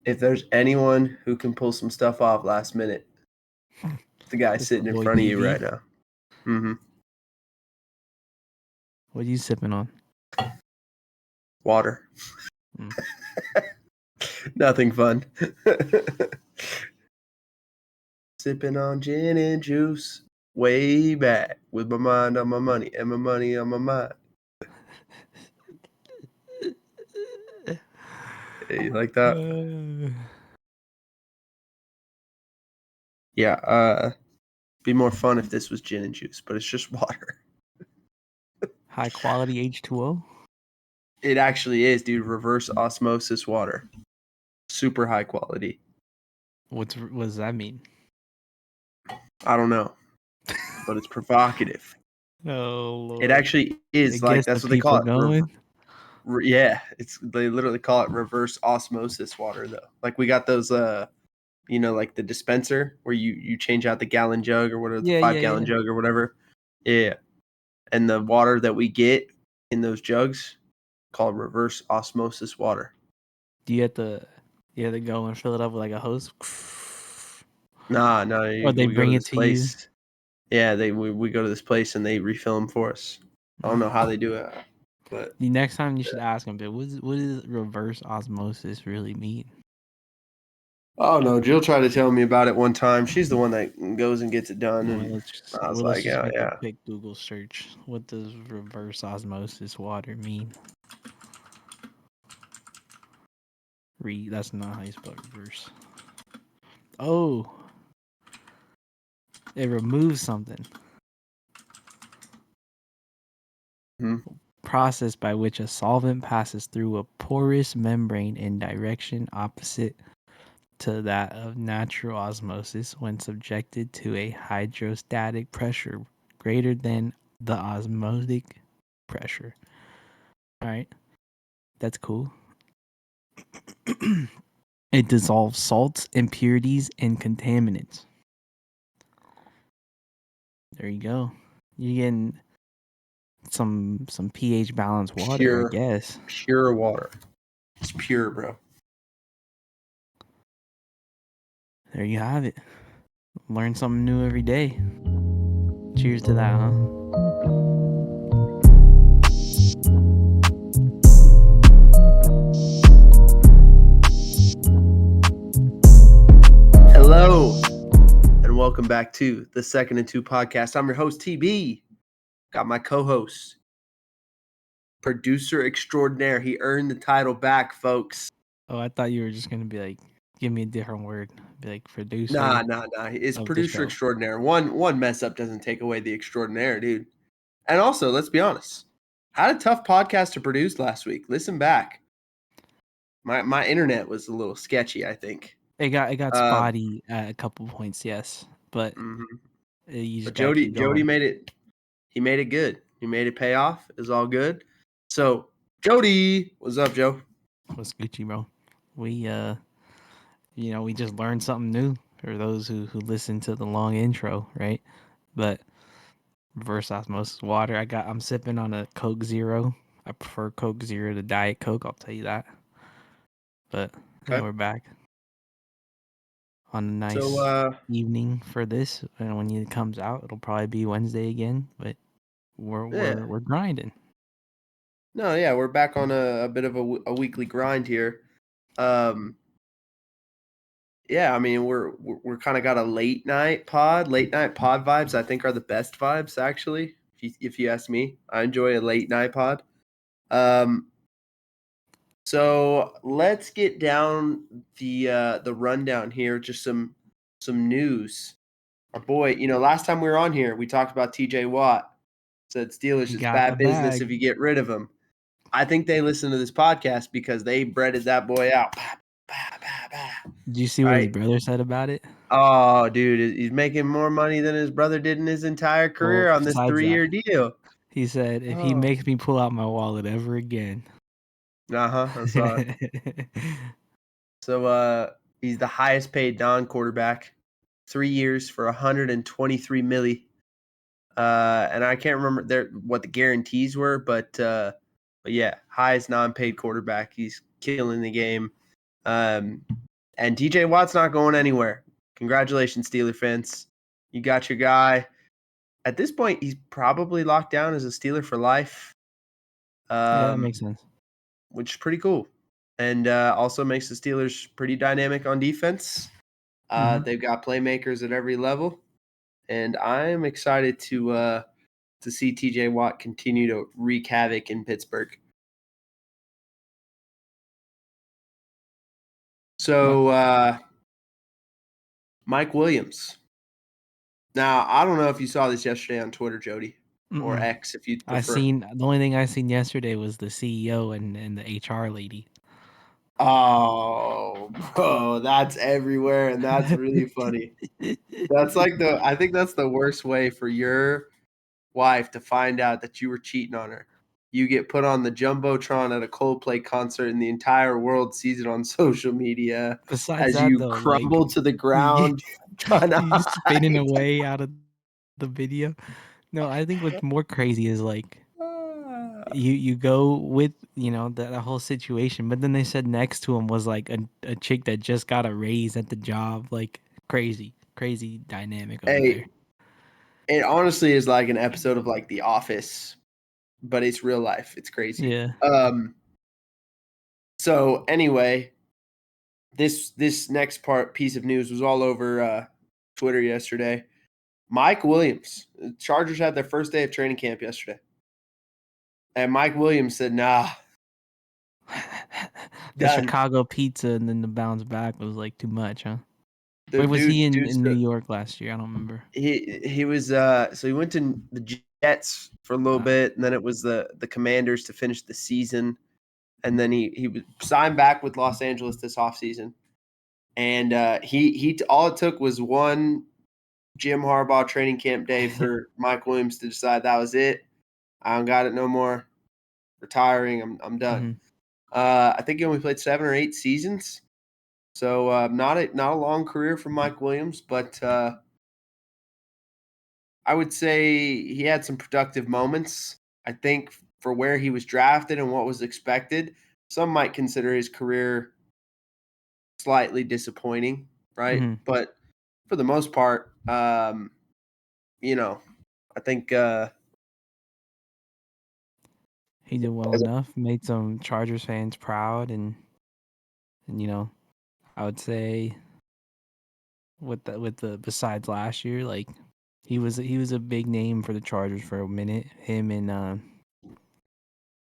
If there's anyone who can pull some stuff off last minute, the guy It's sitting the in boy front of you DB. right now. Mm-hmm. What are you sipping on? Water. Mm. Nothing fun. Sipping on gin and juice way back with my mind on my money and my money on my mind. Hey, you like that? Yeah, be more fun if this was gin and juice, but it's just water. High quality H2O. It actually is, dude. Reverse osmosis water. Super high quality. What does that mean? I don't know, but it's provocative. Oh Lord! It actually is It like gets that's the what they call people it. going. Yeah, they literally call it reverse osmosis water though. Like we got those like the dispenser where you change out the gallon jug or whatever, the Yeah. 5-gallon jug or whatever. Yeah. And the water that we get in those jugs called reverse osmosis water. Do you have to go and fill it up with like a hose? No, Or they we go bring to it this to you? place. Yeah, we go to this place and they refill them for us. I don't know how they do it, but The next time you should ask them, what does reverse osmosis really mean? oh no, Jill tried to tell me about it one time. She's the one that goes and gets it done, and I was Let's like, just make a yeah. quick Google search. What does reverse osmosis water mean? That's not how you spell reverse. Oh, it removes something. Mm-hmm. Process by which a solvent passes through a porous membrane in direction opposite to that of natural osmosis when subjected to a hydrostatic pressure greater than the osmotic pressure. All right, that's cool. It dissolves salts, impurities, and contaminants. There you go. You're getting some pH balanced water, I guess. Pure water. It's pure, bro. There you have it. Learn something new every day. Cheers to that, huh? Hello, and welcome back to the Second and Two podcast. I'm your host, TB. Got my co-host, producer extraordinaire. He earned the title back, folks. Oh, I thought you were just gonna be like, give me a different word. Be like producer. Nah. It's of the producer show. extraordinaire. One mess up doesn't take away the extraordinaire, dude. And also, let's be honest. Had a tough podcast to produce last week. Listen back. My internet was a little sketchy, I think. It got spotty at a couple points, yes, but you just But gotta keep Jody going. made it. He made it good. He made it pay off. It was all good. So Jody, what's up, Joe? What's Gucci, bro? We we just learned something new for those who listen to the long intro, right? But reverse osmosis water. I'm sipping on a Coke Zero. I prefer Coke Zero to Diet Coke, I'll tell you that. But yeah, we're back on a nice evening for this. And when it comes out, it'll probably be Wednesday again. But we're grinding. No, yeah, we're back on a bit of a weekly grind here. Yeah, I mean we're kind of got a late night pod vibes. I think are the best vibes actually. If you ask me, I enjoy a late night pod. So let's get down the rundown here. Just some news. Our boy, last time we were on here, we talked about TJ Watt. Said Steelers, it's bad business if you get rid of him. I think they listen to this podcast because they breaded that boy out. Did you see what his brother said about it? Oh, dude, he's making more money than his brother did in his entire career on this 3-year deal. He said, if he makes me pull out my wallet ever again. I saw it. So he's the highest paid non-quarterback, 3 years for $123 million. And I can't remember what the guarantees were, but yeah, highest non-paid quarterback. He's killing the game. And TJ Watt's not going anywhere. Congratulations, Steeler fans. You got your guy. At this point, he's probably locked down as a Steeler for life. Yeah, that makes sense. Which is pretty cool. And also makes the Steelers pretty dynamic on defense. They've got playmakers at every level. And I'm excited to see TJ Watt continue to wreak havoc in Pittsburgh. So Mike Williams. Now, I don't know if you saw this yesterday on Twitter, Jody, or X, if you'd prefer. The only thing I seen yesterday was the CEO and the HR lady. Oh, bro, that's everywhere, and that's really funny. That's like I think that's the worst way for your wife to find out that you were cheating on her. You get put on the Jumbotron at a Coldplay concert, and the entire world sees it on social media. Besides as that, you though, crumble to the ground, trying to you spinning away out of the video. No, I think what's more crazy is like you go with that whole situation, but then they said next to him was like a chick that just got a raise at the job, like crazy dynamic over there. It honestly is like an episode of like The Office, but it's real life. It's crazy. Yeah. So anyway, this next piece of news was all over Twitter yesterday. Mike Williams, the Chargers had their first day of training camp yesterday. And Mike Williams said, nah. The Chicago pizza and then the bounce back was like too much, huh? Wait, was he in New York last year? I don't remember. He was so he went to the Jets for a little bit, and then it was the Commanders to finish the season. And then he was signed back with Los Angeles this offseason. And he all it took was one Jim Harbaugh training camp day for Mike Williams to decide that was it. I don't got it no more. Retiring. I'm done. I think he only played 7 or 8 seasons. So not a long career for Mike Williams, but I would say he had some productive moments. I think for where he was drafted and what was expected, some might consider his career slightly disappointing, right? But for the most part, I think he did well enough, made some Chargers fans proud, and I would say with the besides last year, like he was a big name for the Chargers for a minute. Him and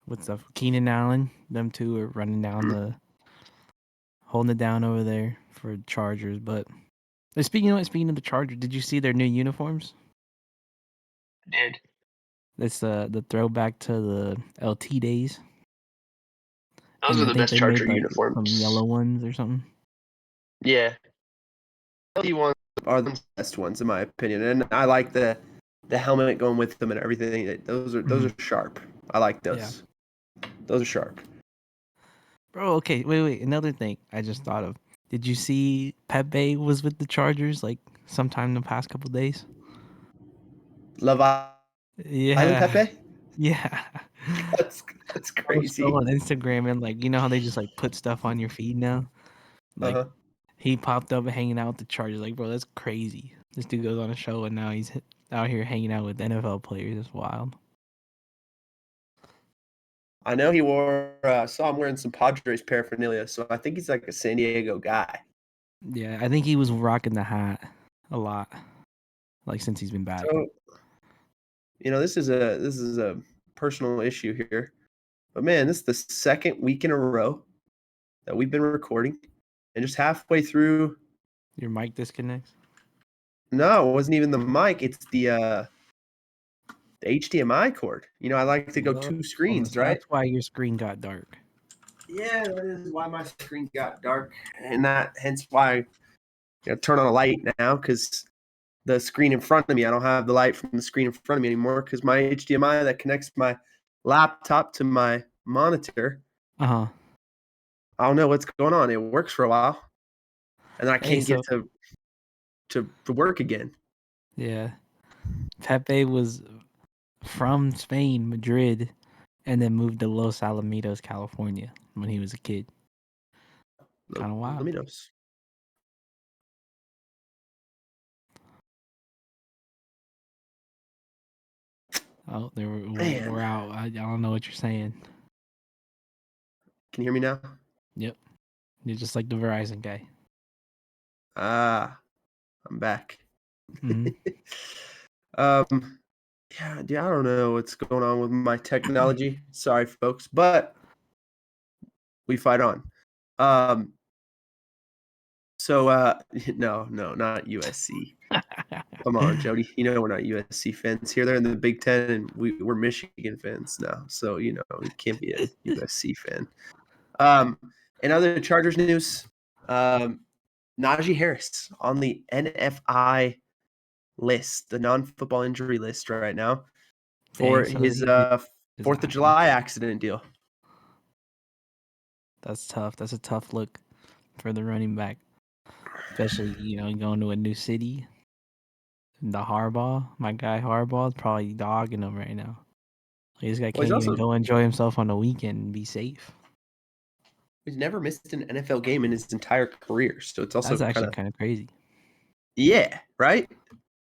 what's up, Keenan Allen, them two are running down holding it down over there for Chargers. But speaking of the Chargers, did you see their new uniforms? I did. It's the throwback to the LT days. Those are the best Charger uniforms. Some yellow ones or something. Yeah. LT ones are the best ones in my opinion, and I like the helmet going with them and everything. Those are sharp. I like those. Yeah. Those are sharp. Bro, okay, wait. Another thing I just thought of. Did you see Pepe was with the Chargers like sometime in the past couple days? Island Pepe? Yeah. That's crazy. I was on Instagram and like how they just like put stuff on your feed now? Like he popped up hanging out with the Chargers. Like, bro, that's crazy. This dude goes on a show and now he's out here hanging out with NFL players. It's wild. I know he saw him wearing some Padres paraphernalia, so I think he's like a San Diego guy. Yeah, I think he was rocking the hat a lot, like since he's been back. So, this is a personal issue here, but man, this is the second week in a row that we've been recording, and just halfway through, your mic disconnects. No, it wasn't even the mic. It's the HDMI cord. I like to go 2 screens, right? That's why your screen got dark. Yeah, that is why my screen got dark, and hence why I turn on a light now, because the screen in front of me, I don't have the light from the screen in front of me anymore, because my HDMI that connects my laptop to my monitor. I don't know what's going on. It works for a while, and then I can't get to work again. Yeah, Pepe was from Spain, Madrid, and then moved to Los Alamitos, California when he was a kid. Kind of wild. Alamitos. Oh, Man, we're out. I don't know what you're saying. can you hear me now? Yep, you're just like the Verizon guy. Ah, I'm back. Hmm. um, yeah, dude, I don't know what's going on with my technology. Sorry, folks, but we fight on. Um, so no, not USC. Come on, Jody. You know we're not USC fans here. They're in the Big Ten, and we're Michigan fans now. So we can't be a USC fan. Um, in other Chargers news, um, Najee Harris on the NFI list, the non-football injury list right now for Dang, so his his 4th of eye. July accident deal. That's tough. That's a tough look for the running back, especially going to a new city. The Harbaugh, my guy Harbaugh, is probably dogging him right now. This guy Well, he's can't even also go enjoy himself on the weekend and be safe. he's never missed an NFL game in his entire career, so it's also That's kind actually of kind of crazy. yeah, right?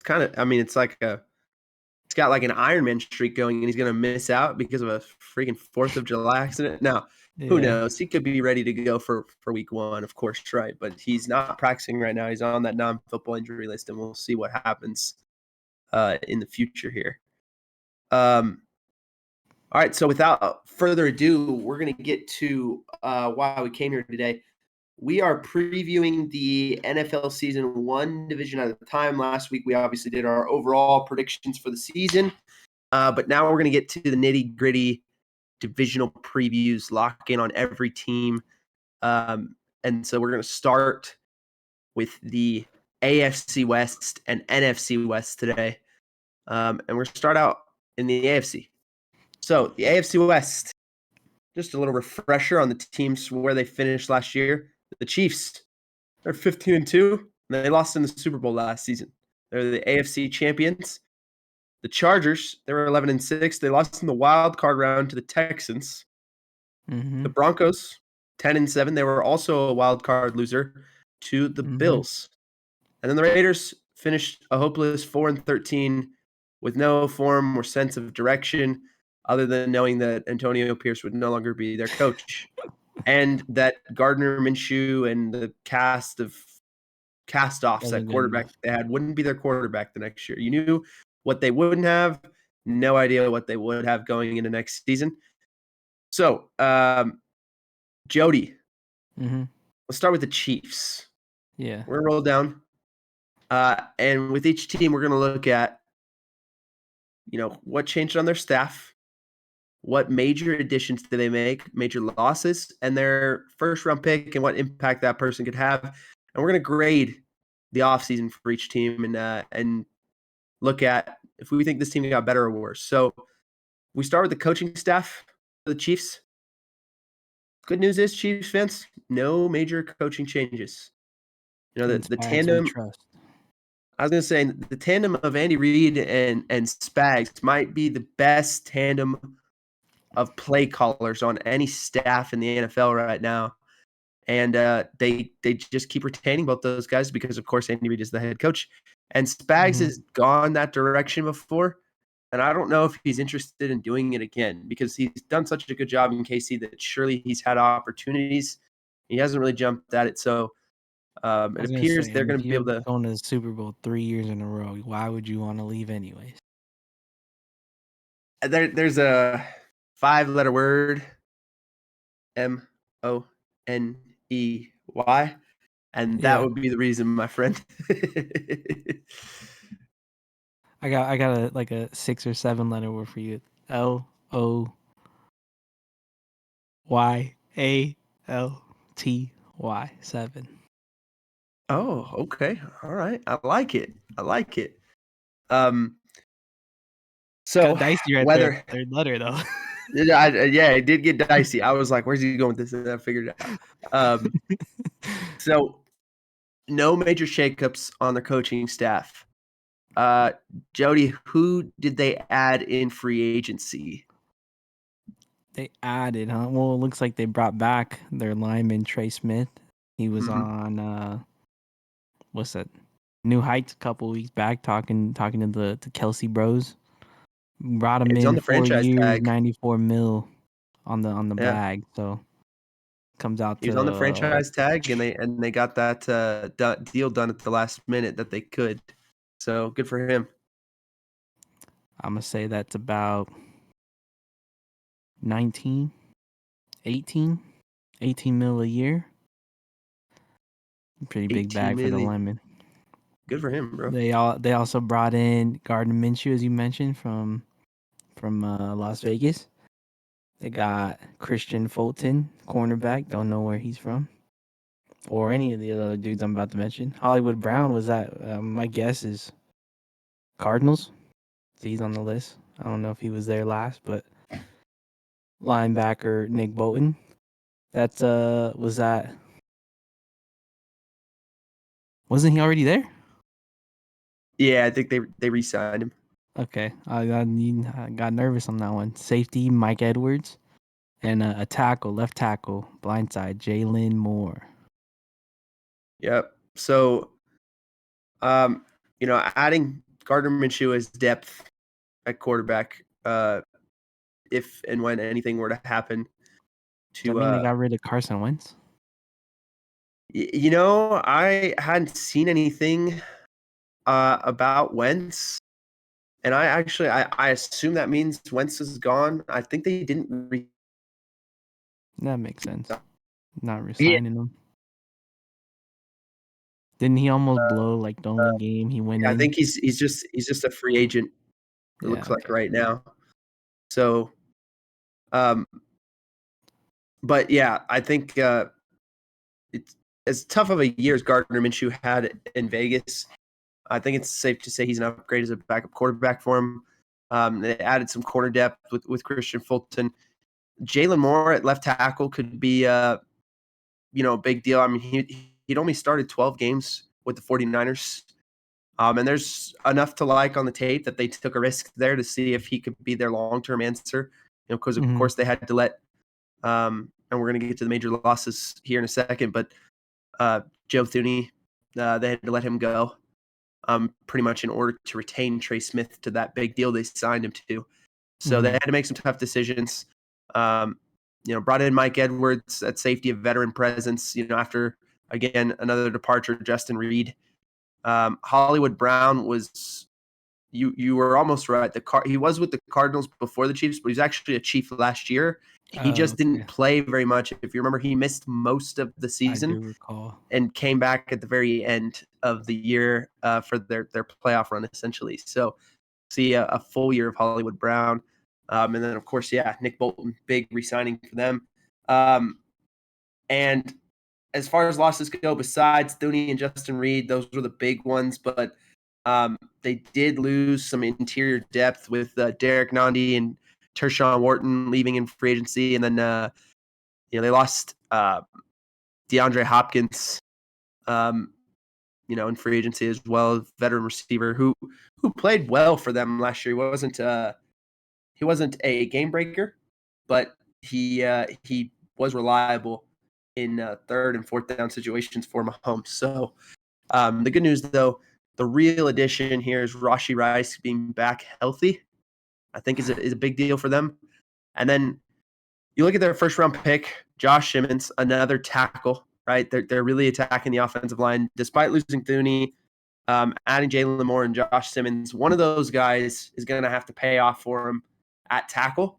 Kind of. I mean, it's got like an Ironman streak going, and he's gonna miss out because of a freaking 4th of July accident. Now, who Yeah. knows? He could be ready to go for week 1, of course, right? But he's not practicing right now. He's on that non-football injury list, and we'll see what happens in the future here. All right, so without further ado, we're gonna get to why we came here today. We are previewing the NFL season one division at a time. Last week, we obviously did our overall predictions for the season. But now we're going to get to the nitty gritty divisional previews, lock in on every team. And so we're going to start with the AFC West and NFC West today. And we're going to start out in the AFC. So the AFC West, just a little refresher on the teams where they finished last year. The Chiefs, they're 15-2, and they lost in the Super Bowl last season. They're the AFC champions. The Chargers, they were 11-6. They lost in the wild card round to the Texans. Mm-hmm. The Broncos, 10-7. They were also a wild card loser to the Mm-hmm. Bills. And then the Raiders finished a hopeless 4-13 with no form or sense of direction other than knowing that Antonio Pierce would no longer be their coach and that Gardner Minshew and the cast of cast-offs at Wasn't good quarterback enough. they had wouldn't be their quarterback the next year. You knew what they wouldn't have, no idea what they would have going into next season. So, Jody, Mm-hmm. let's start with the Chiefs. Yeah. We're gonna roll down, and with each team, we're gonna look at what changed on their staff, what major additions did they make, major losses, and their first round pick, and what impact that person could have. And we're gonna grade the offseason for each team and look at if we think this team got better or worse. So we start with the coaching staff for the Chiefs. Good news is, Chiefs fans, no major coaching changes. And The Spags we tandem. trust. I was going to say the tandem of Andy Reid and Spags might be the best tandem of play callers on any staff in the NFL right now. And they just keep retaining both those guys because, of course, Andy Reid is the head coach. And Spags Mm-hmm. has gone that direction before. And I don't know if he's interested in doing it again because he's done such a good job in KC that surely he's had opportunities. He hasn't really jumped at it. So I it was gonna appears say, they're and going if to be you're able to. going to the Super Bowl 3 years in a row, why would you want to leave anyways? There's a 5-letter word, Money, and that Yeah. would be the reason, my friend. I got a 6 or 7 letter word for you. LOYALTY 7. Oh, okay. All right. I like it. I like it. Um, Got so dicey right there. whether Third letter though. yeah, it did get dicey. I was like, where's he going with this? And I figured it out. So no major shakeups on the coaching staff. Jody, who did they add in free agency? They added, huh? Well, it looks like they brought back their lineman Trey Smith. He was Mhm. on what's that? New Heights a couple weeks back talking to the Kelsey Bros. Brought him He's on in the 4 franchise years, tag. 94 mil on the Yeah, bag. So comes out he was on the to franchise tag, and they got that deal done at the last minute that they could. So good for him. I'm gonna say that's about 19, 18, 18 mil a year. Pretty big 18 bag for the million. lineman. Good for him, bro. They also brought in Gardner Minshew, as you mentioned, from Las Vegas. They got Christian Fulton, cornerback. Don't know where he's from, or any of the other dudes I'm about to mention. Hollywood Brown was that. My guess is Cardinals. So he's on the list. I don't know if he was there last, but linebacker Nick Bolton. That's was that? Wasn't he already there? Yeah, I think they re-signed him. Okay, I got nervous on that one. Safety Mike Edwards and a tackle, left tackle, blindside Jalen Moore. Yep. So, adding Gardner Minshew as depth at quarterback, if and when anything were to happen Does that to, mean they got rid of Carson Wentz? I hadn't seen anything about Wentz, and I assume that means Wentz is gone. I think they didn't That makes sense. Not yeah, resigning him. Didn't he almost blow like the only game he went I in? think he's just a free agent. It Yeah, looks like okay. right now. So, um, but yeah, I think it's as tough of a year as Gardner Minshew had in Vegas. I think it's safe to say he's an upgrade as a backup quarterback for him. They added some corner depth with Christian Fulton. Jalen Moore at left tackle could be a big deal. I mean, he'd only started 12 games with the 49ers. And there's enough to like on the tape that they took a risk there to see if he could be their long-term answer. Because of Mm-hmm. course they had to let, and we're going to get to the major losses here in a second, but Joe Thuney, they had to let him go pretty much in order to retain Trey Smith to that big deal they signed him to. So they Mm-hmm. had to make some tough decisions. Brought in Mike Edwards at safety, a veteran presence, after, again, another departure, Justin Reed. Hollywood Brown was you were almost right. He was with the Cardinals before the Chiefs, but he's actually a Chief last year. He just didn't Okay. play very much. If you remember, he missed most of the I do season recall. and came back at the very end of the year for their playoff run, essentially. So see a full year of Hollywood Brown. And then, of course, yeah, Nick Bolton, big re-signing for them. And as far as losses go, besides Thuney and Justin Reed, those were the big ones. But they did lose some interior depth with Derek Nandi and Tershawn Wharton leaving in free agency. And then, they lost DeAndre Hopkins, in free agency as well, veteran receiver who played well for them last year. He wasn't a game breaker, but he was reliable in third and fourth down situations for Mahomes. So the good news, though, the real addition here is Rashee Rice being back healthy. I think is a big deal for them. And then you look at their first round pick, Josh Simmons, another tackle. Right, they're really attacking the offensive line despite losing Thuney. Adding Jalen Moore and Josh Simmons, one of those guys is going to have to pay off for him at tackle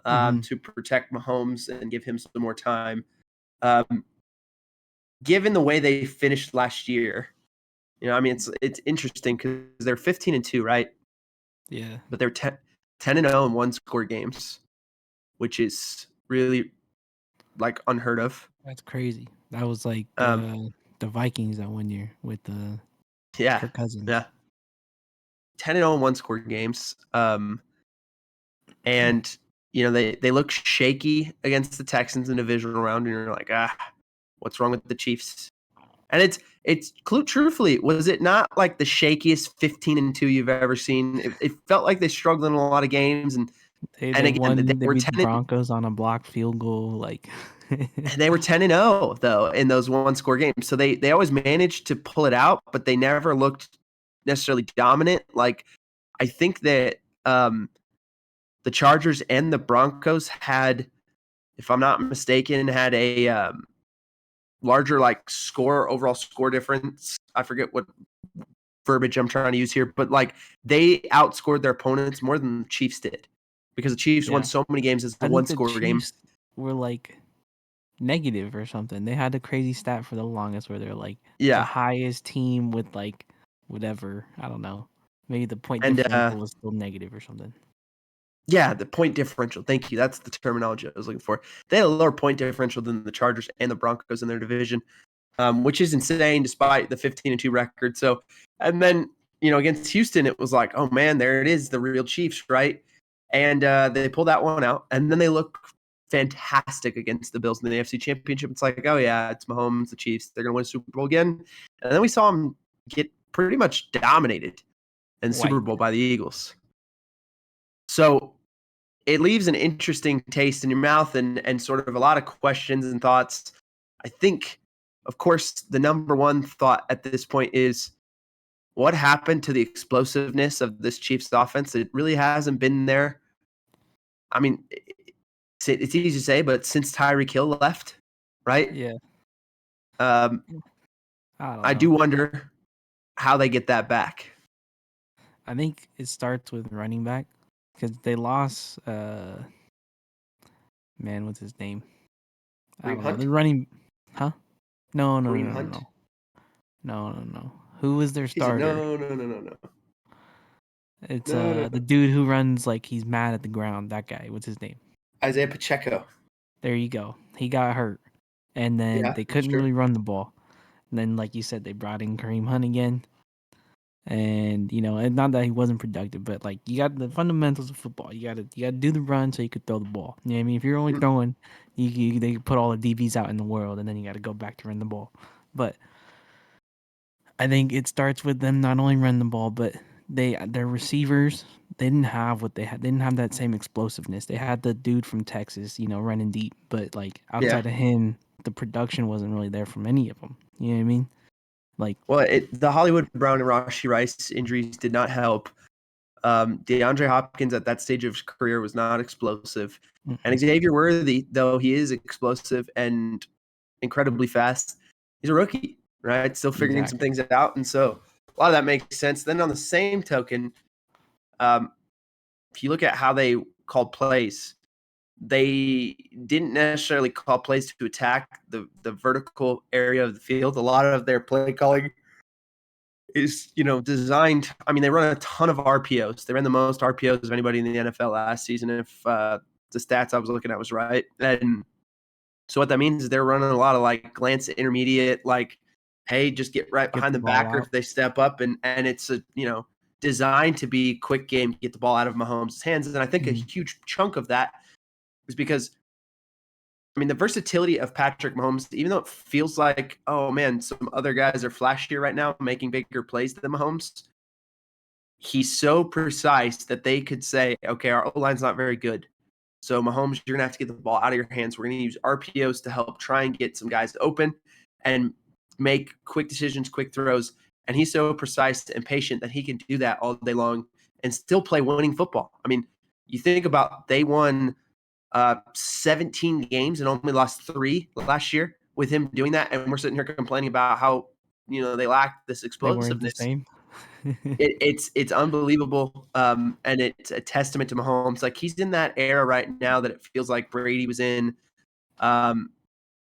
Mm-hmm. to protect Mahomes and give him some more time. Given the way they finished last year, it's interesting because they're 15-2, right? Yeah, But they're 10-0 in one-score games, which is really like unheard of. that's crazy. That was like Um, the Vikings that 1 year with yeah, Kirk Cousins. yeah, 10-0 in one-score games. And they look shaky against the Texans in the divisional round, and you're like, what's wrong with the Chiefs? And it's truthfully, was it not like the shakiest 15-2 you've ever seen? It felt like they struggled in a lot of games, and They again they won. They were beat the 10 Broncos on a blocked field goal. Like, and they were 10-0 though in those one-score games. So they always managed to pull it out, but they never looked necessarily dominant. Like I think that the Chargers and the Broncos had, if I'm not mistaken, had a larger like overall score difference. I forget what verbiage I'm trying to use here, but like they outscored their opponents more than the Chiefs did because the Chiefs won Yeah. so many games as the I think the one-score game. Chiefs were like negative or something. They had a crazy stat for the longest where they're like the Yeah, highest team with like whatever. I don't know. Maybe the point and differential was still negative or something. yeah, the point differential. Thank you. That's the terminology I was looking for. They had a lower point differential than the Chargers and the Broncos in their division, which is insane despite the 15-2 record. So, and then against Houston, it was like, oh man, there it is, the real Chiefs, right? And they pulled that one out, and then they look fantastic against the Bills in the AFC Championship. It's like, oh yeah, it's Mahomes, the Chiefs, they're gonna win a Super Bowl again. And then we saw them get pretty much dominated in the Super White. Bowl by the Eagles. So it leaves an interesting taste in your mouth and sort of a lot of questions and thoughts. I think, of course, the number one thought at this point is what happened to the explosiveness of this Chiefs offense? It really hasn't been there. I mean, it's easy to say, but since Tyreek Hill left, right? Yeah. Um, I don't I know. do wonder how they get that back. I think it starts with running back because they lost. Man, what's his name? I Kareem don't know. Hunt? They're running. Huh? No, no, Kareem no, no, Hunt? no, no, no, no. Who was their Is it? starter? No, no, no, no, no. It's No, no, the no. dude who runs like he's mad at the ground. That guy. What's his name? Isaiah Pacheco. There you go. He got hurt, and then Yeah, they that's couldn't true. really run the ball. And then, like you said, they brought in Kareem Hunt again, and and not that he wasn't productive, but like you got the fundamentals of football. You gotta do the run so you could throw the ball. You know what I mean? If you're only Mm, throwing, they put all the DBs out in the world, and then you got to go back to run the ball. But I think it starts with them not only running the ball, but their receivers, they didn't have what they had. They didn't have that same explosiveness. They had the dude from Texas, running deep, but like Yeah. outside of him, the production wasn't really there from any of them. You know what I mean? Like, Well, the Hollywood Brown and Rashee Rice injuries did not help. DeAndre Hopkins at that stage of his career was not explosive. And mm-mm, Xavier Worthy, though he is explosive and incredibly fast, he's a rookie, right? Still figuring some exactly. things out. And so a lot of that makes sense. Then on the same token, um, if you look at how they called plays, they didn't necessarily call plays to attack the vertical area of the field. A lot of their play calling is designed. I mean, they run a ton of RPOs. They ran the most RPOs of anybody in the NFL last season, if the stats I was looking at was right. And so what that means is they're running a lot of like glance intermediate, like, hey, just get right Get behind the the ball backer out. if they step up, and it's a designed to be quick game, get the ball out of Mahomes' hands. And I think a Mm, huge chunk of that is because I mean, the versatility of Patrick Mahomes, even though it feels like, oh man, some other guys are flashier right now, making bigger plays than Mahomes, he's so precise that they could say, okay, our O-line's not very good. So Mahomes, you're gonna have to get the ball out of your hands. We're gonna use RPOs to help try and get some guys open and make quick decisions, quick throws. And he's so precise and patient that he can do that all day long and still play winning football. I mean, you think about they won 17 games and only lost 3 last year with him doing that, and we're sitting here complaining about how they lack this they weren't the explosiveness. same. It's unbelievable, and it's a testament to Mahomes. Like he's in that era right now that it feels like Brady was in um,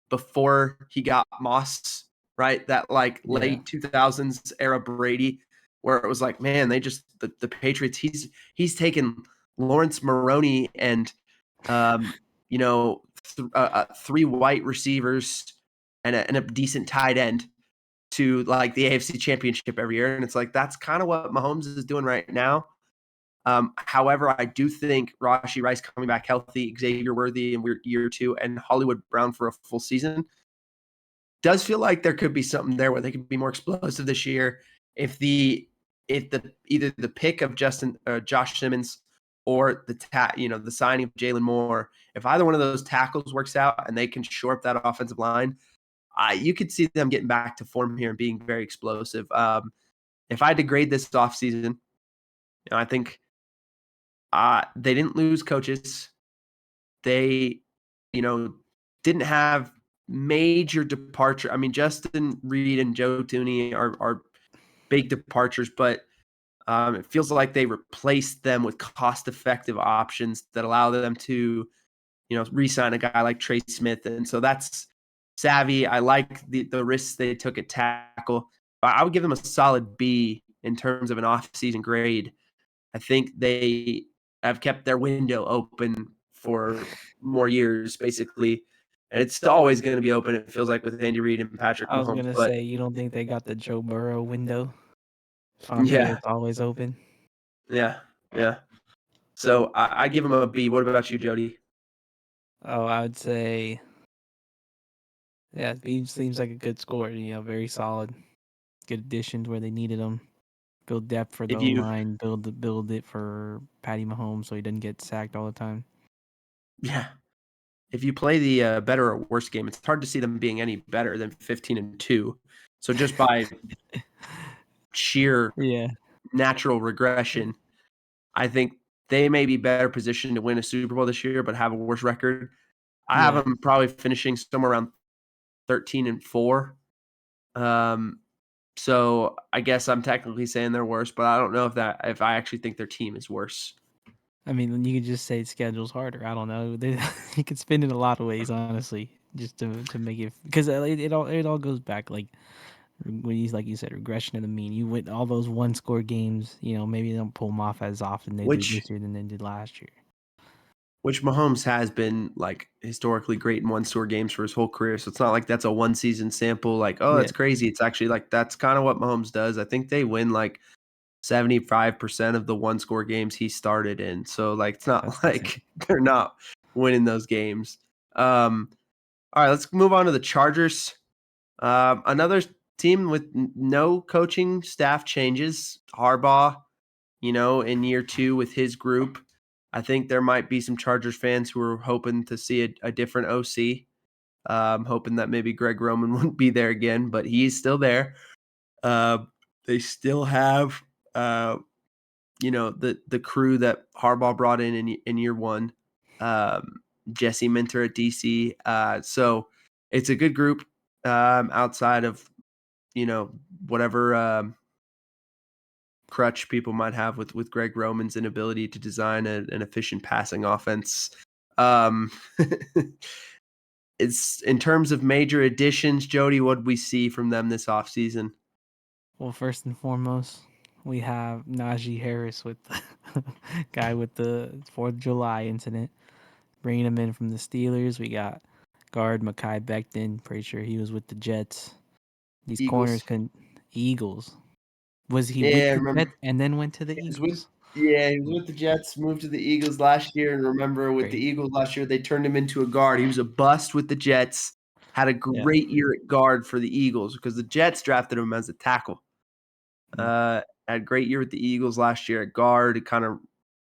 before he got Moss, right? That like Yeah. late 2000s era Brady, where it was like, man, they just the Patriots. He's taken Lawrence Maroney and um, 3 white receivers and a decent tight end to like the AFC Championship every year, and it's like that's kind of what Mahomes is doing right now. However, I do think Rashee Rice coming back healthy, Xavier Worthy in year 2, and Hollywood Brown for a full season does feel like there could be something there where they could be more explosive this year if the either the pick of Josh Simmons or the signing of Jalen Moore, if either one of those tackles works out and they can shore up that offensive line, you could see them getting back to form here and being very explosive. If I had to grade this offseason, I think They didn't lose coaches. They, didn't have major departure. I mean, Justin Reed and Joe Tooney are big departures, but it feels like they replaced them with cost-effective options that allow them to, re-sign a guy like Trey Smith. And so that's savvy. I like the risks they took at tackle. I would give them a solid B in terms of an off-season grade. I think they have kept their window open for more years, basically. And it's always going to be open, it feels like, with Andy Reid and Patrick I was Mahomes. gonna But say, you don't think they got the Joe Burrow window on there yeah, that's always open? yeah, yeah. So I give them a B. What about you, Jody? Oh, I would say, yeah, B seems like a good score. Very solid, good additions where they needed them. Build depth for the If you, line. Build it for Patty Mahomes so he doesn't get sacked all the time. yeah, if you play the better or worse game, it's hard to see them being any better than 15-2. So just by sheer Yeah, natural regression, I think they may be better positioned to win a Super Bowl this year, but have a worse record. I have yeah. them probably finishing somewhere around 13-4. So I guess I'm technically saying they're worse, but I don't know if I actually think their team is worse. I mean, you could just say schedule's harder. I don't know. You could spin it a lot of ways, honestly, just to make it, because it all goes back like when you, like you said, regression to the mean. You win all those one score games. Maybe they don't pull them off as often they do Which this year than they did last year. which Mahomes has been like historically great in one-score games for his whole career. So it's not like that's a one-season sample. Like, oh, Yeah, that's crazy. It's actually like that's kind of what Mahomes does. I think they win like 75% of the one-score games he started in. So like, it's not that's insane. like they're not winning those games. All right, let's move on to the Chargers. Another team with no coaching staff changes. Harbaugh, in year 2 with his group. I think there might be some Chargers fans who are hoping to see a different OC. Hoping that maybe Greg Roman wouldn't be there again, but he's still there. They still have, the crew that Harbaugh brought in year 1. Jesse Minter at DC. So it's a good group outside of, whatever crutch people might have with Greg Roman's inability to design an efficient passing offense. Um, it's in terms of major additions, Jody, what did we see from them this offseason? Well, first and foremost, we have Najee Harris with the guy with the 4th of July incident, bringing him in from the Steelers. We got guard Mekhi Becton. Pretty sure he was with the Jets. These corners Eagles. couldn't. Eagles. Was he with Yeah, I the remember. Jets and then went to the He was with Eagles? yeah, he was with the Jets, moved to the Eagles last year, and remember with the Crazy. Eagles last year, they turned him into a guard. He was a bust with the Jets, had a Yeah. great year at guard for the Eagles because the Jets drafted him as a tackle. Mm. Had a great year with the Eagles last year at guard. It kind of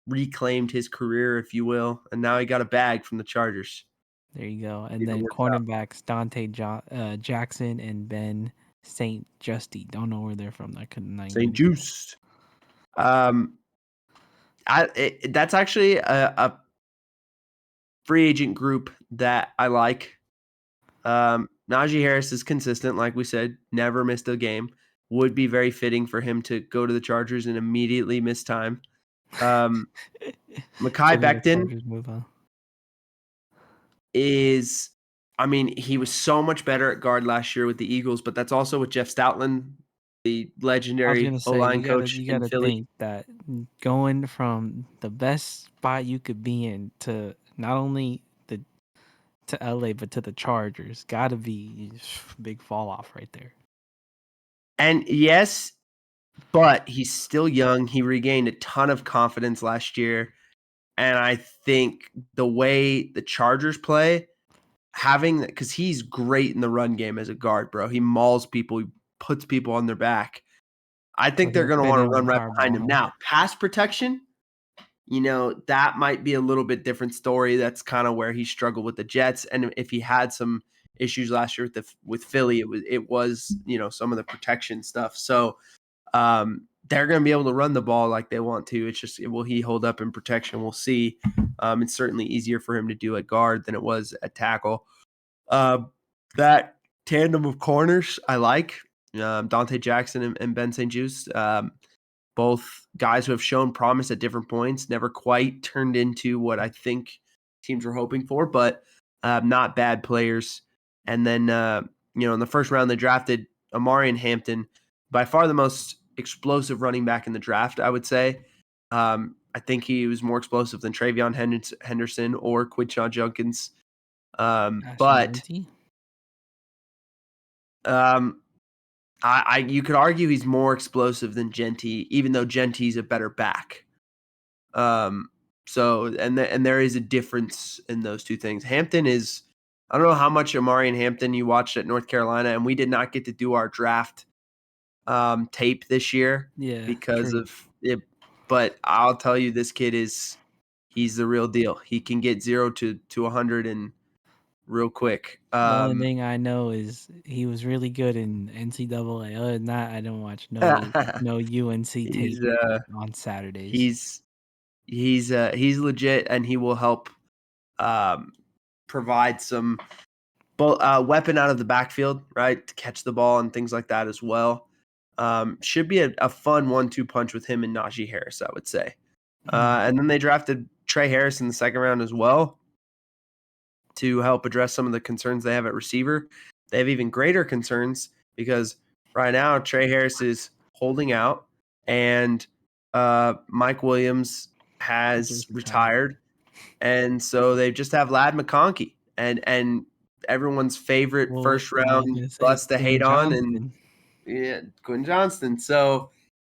reclaimed his career, if you will, and now he got a bag from the Chargers. There you go. And If it then works out. cornerbacks Jackson and Ben St. Justy. Don't know where they're from. I couldn't not St. even. Juice. Um, that's actually a free agent group that I like. Najee Harris is consistent, like we said, never missed a game. Would be very fitting for him to go to the Chargers and immediately miss time. Um, Mekhi So he had a Becton Chargers move on. is, I mean, he was so much better at guard last year with the Eagles, but that's also with Jeff Stoutland, the I was legendary gonna say O-line you gotta coach you in gotta Philly. think that going from the best spot you could be in to not only to LA but to the Chargers gotta be big fall off right there. And yes, but he's still young. He regained a ton of confidence last year. And I think the way the Chargers play, having that, because he's great in the run game as a guard, bro. He mauls people, he puts people on their back. I So think they're he'll going to fit want to in with run right behind Harbaugh, him. huh? Now, pass protection, that might be a little bit different story. That's kind of where he struggled with the Jets. And if he had some issues last year with Philly, it was some of the protection stuff. So they're going to be able to run the ball like they want to. It's just, will he hold up in protection? We'll see. It's certainly easier for him to do at guard than it was at tackle. That tandem of corners I like. Dante Jackson and Ben St. Juste. Both guys who have shown promise at different points, never quite turned into what I think teams were hoping for, but not bad players. And then, in the first round, they drafted Amarian Hampton, by far the most explosive running back in the draft, I would say. I think he was more explosive than Travion Henderson or Quinshon Judkins. But you could argue he's more explosive than Genty, even though Genty's a better back. So there is a difference in those two things. Hampton is, I don't know how much Amarian Hampton you watched at North Carolina, and we did not get to do our draft tape this year because of it. But I'll tell you, this kid he's the real deal. He can get 0 to 100 and real quick. The only thing I know is he was really good in NCAA. Other than that, I don't watch no UNC tape on Saturdays. He's legit, and he will help provide some weapon out of the backfield, right, to catch the ball and things like that as well. Should be a fun 1-2 punch with him and Najee Harris, I would say. And then they drafted Trey Harris in the second round as well to help address some of the concerns they have at receiver. They have even greater concerns because right now Trey Harris is holding out, and Mike Williams has retired. And so they just have Ladd McConkey and everyone's favorite first round bust to hate on, and Quinn Johnston. So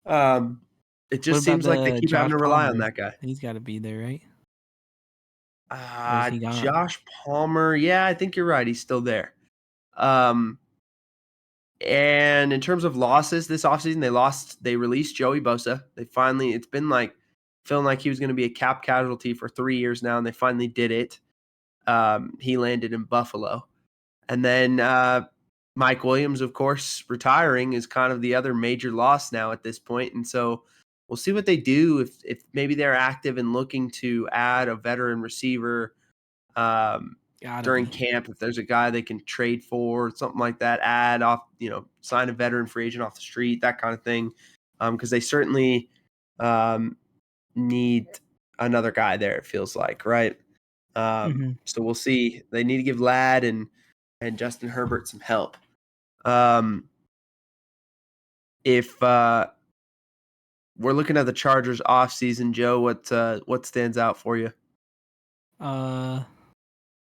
it just seems like they keep having to rely on that guy. He's got to be there, right? Josh Palmer. Yeah, I think you're right. He's still there. And in terms of losses this offseason, they released Joey Bosa. It's been like feeling like he was going to be a cap casualty for 3 years now, and they finally did it. He landed in Buffalo. And then Mike Williams, of course, retiring is kind of the other major loss now at this point. And so we'll see what they do if maybe they're active and looking to add a veteran receiver during camp. If there's a guy they can trade for, something like that, add off, sign a veteran free agent off the street, that kind of thing. Because they certainly need another guy there, it feels like, right? So we'll see. They need to give Ladd and Justin Herbert some help. If we're looking at the Chargers offseason, Joe, what stands out for you?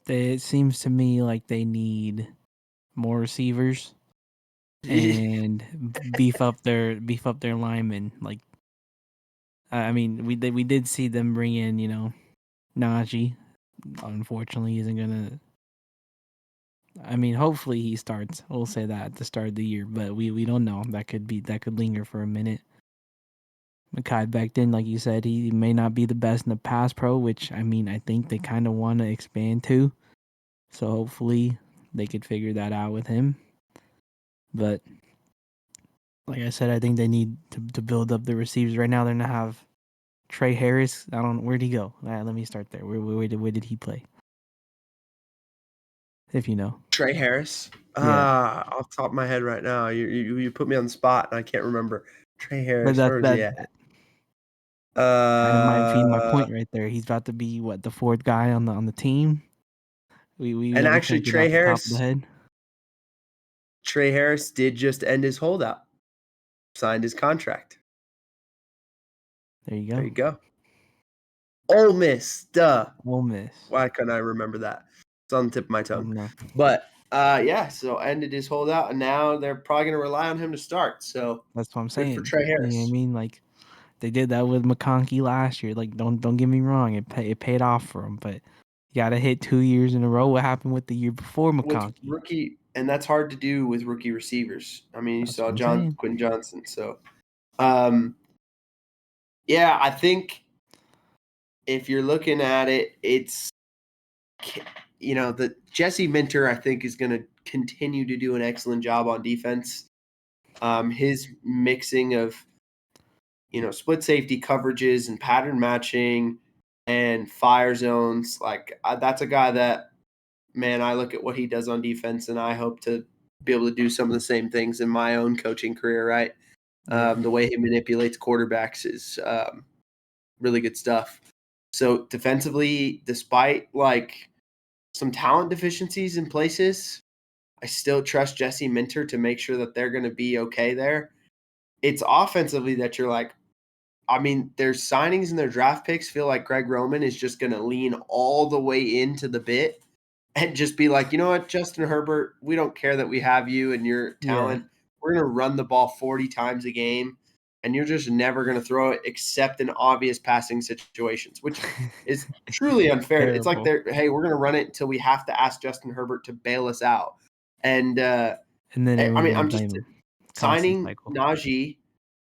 It seems to me like they need more receivers and beef up their linemen. Like, I mean, we did see them bring in, Najee. Unfortunately, isn't gonna. I mean, hopefully he starts. We'll say that at the start of the year, but we don't know. That could linger for a minute. Mekhi Becton, like you said, he may not be the best in the pass pro, which I mean, I think they kind of want to expand to. So hopefully they could figure that out with him. But like I said, I think they need to build up the receivers. Right now, they're gonna have Trey Harris. I don't know, where'd he go? Let me start there. Where did he play? If you know. Trey Harris. Off the top of my head right now, you put me on the spot and I can't remember. Trey Harris. Where is he at? Kind of might feed my point right there. He's about to be the fourth guy on the team. We actually Trey Harris. Top of the head. Trey Harris did just end his holdout. Signed his contract. There you go. Ole Miss, duh. Ole Miss. Why couldn't I remember that? It's on the tip of my tongue. No. But so ended his holdout, and now they're probably going to rely on him to start. So that's what I'm saying. For Trey Harris. You know what I mean? Like they did that with McConkey last year. Like don't get me wrong, it paid off for him, but you got to hit 2 years in a row. What happened with the year before McConkey? With rookie, and that's hard to do with rookie receivers. I mean, you saw Quinn Johnston. So, I think if you're looking at it, it's the Jesse Minter, I think, is going to continue to do an excellent job on defense. His mixing of split safety coverages and pattern matching and fire zones. Like that's a guy that, man, I look at what he does on defense, and I hope to be able to do some of the same things in my own coaching career. Right, Yeah. the way he manipulates quarterbacks is really good stuff. So defensively, despite like some talent deficiencies in places, I still trust Jesse Minter to make sure that they're going to be okay there. It's offensively that you're like, I mean, their signings and their draft picks feel like Greg Roman is just going to lean all the way into the bit and just be like, you know what, Justin Herbert, we don't care that we have you and your Yeah. talent. We're going to run the ball 40 times a game, and you're just never going to throw it except in obvious passing situations, which is truly unfair. It's like Terrible. hey, we're going to run it until we have to ask Justin Herbert to bail us out. And And then I everyone's mean, gonna I'm blame just him. Constant signing cycle. Najee,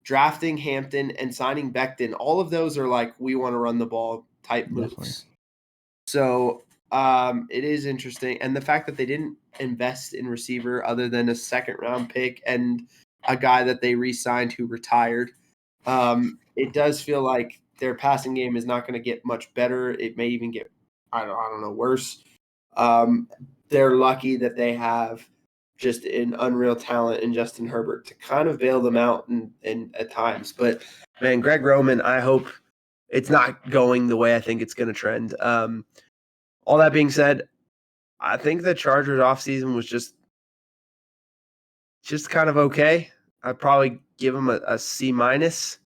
drafting Hampton, and signing Becton. All of those are like, we want to run the ball type Definitely. moves. So it is interesting. And the fact that they didn't invest in receiver other than a second round pick and a guy that they re-signed who retired, it does feel like their passing game is not going to get much better. It may even get, I don't know, worse. They're lucky that they have just an unreal talent in Justin Herbert to kind of bail them out in at times. But man, Greg Roman, I hope it's not going the way I think it's going to trend. All that being said, I think the Chargers offseason was just kind of okay. I'd probably give them a C minus.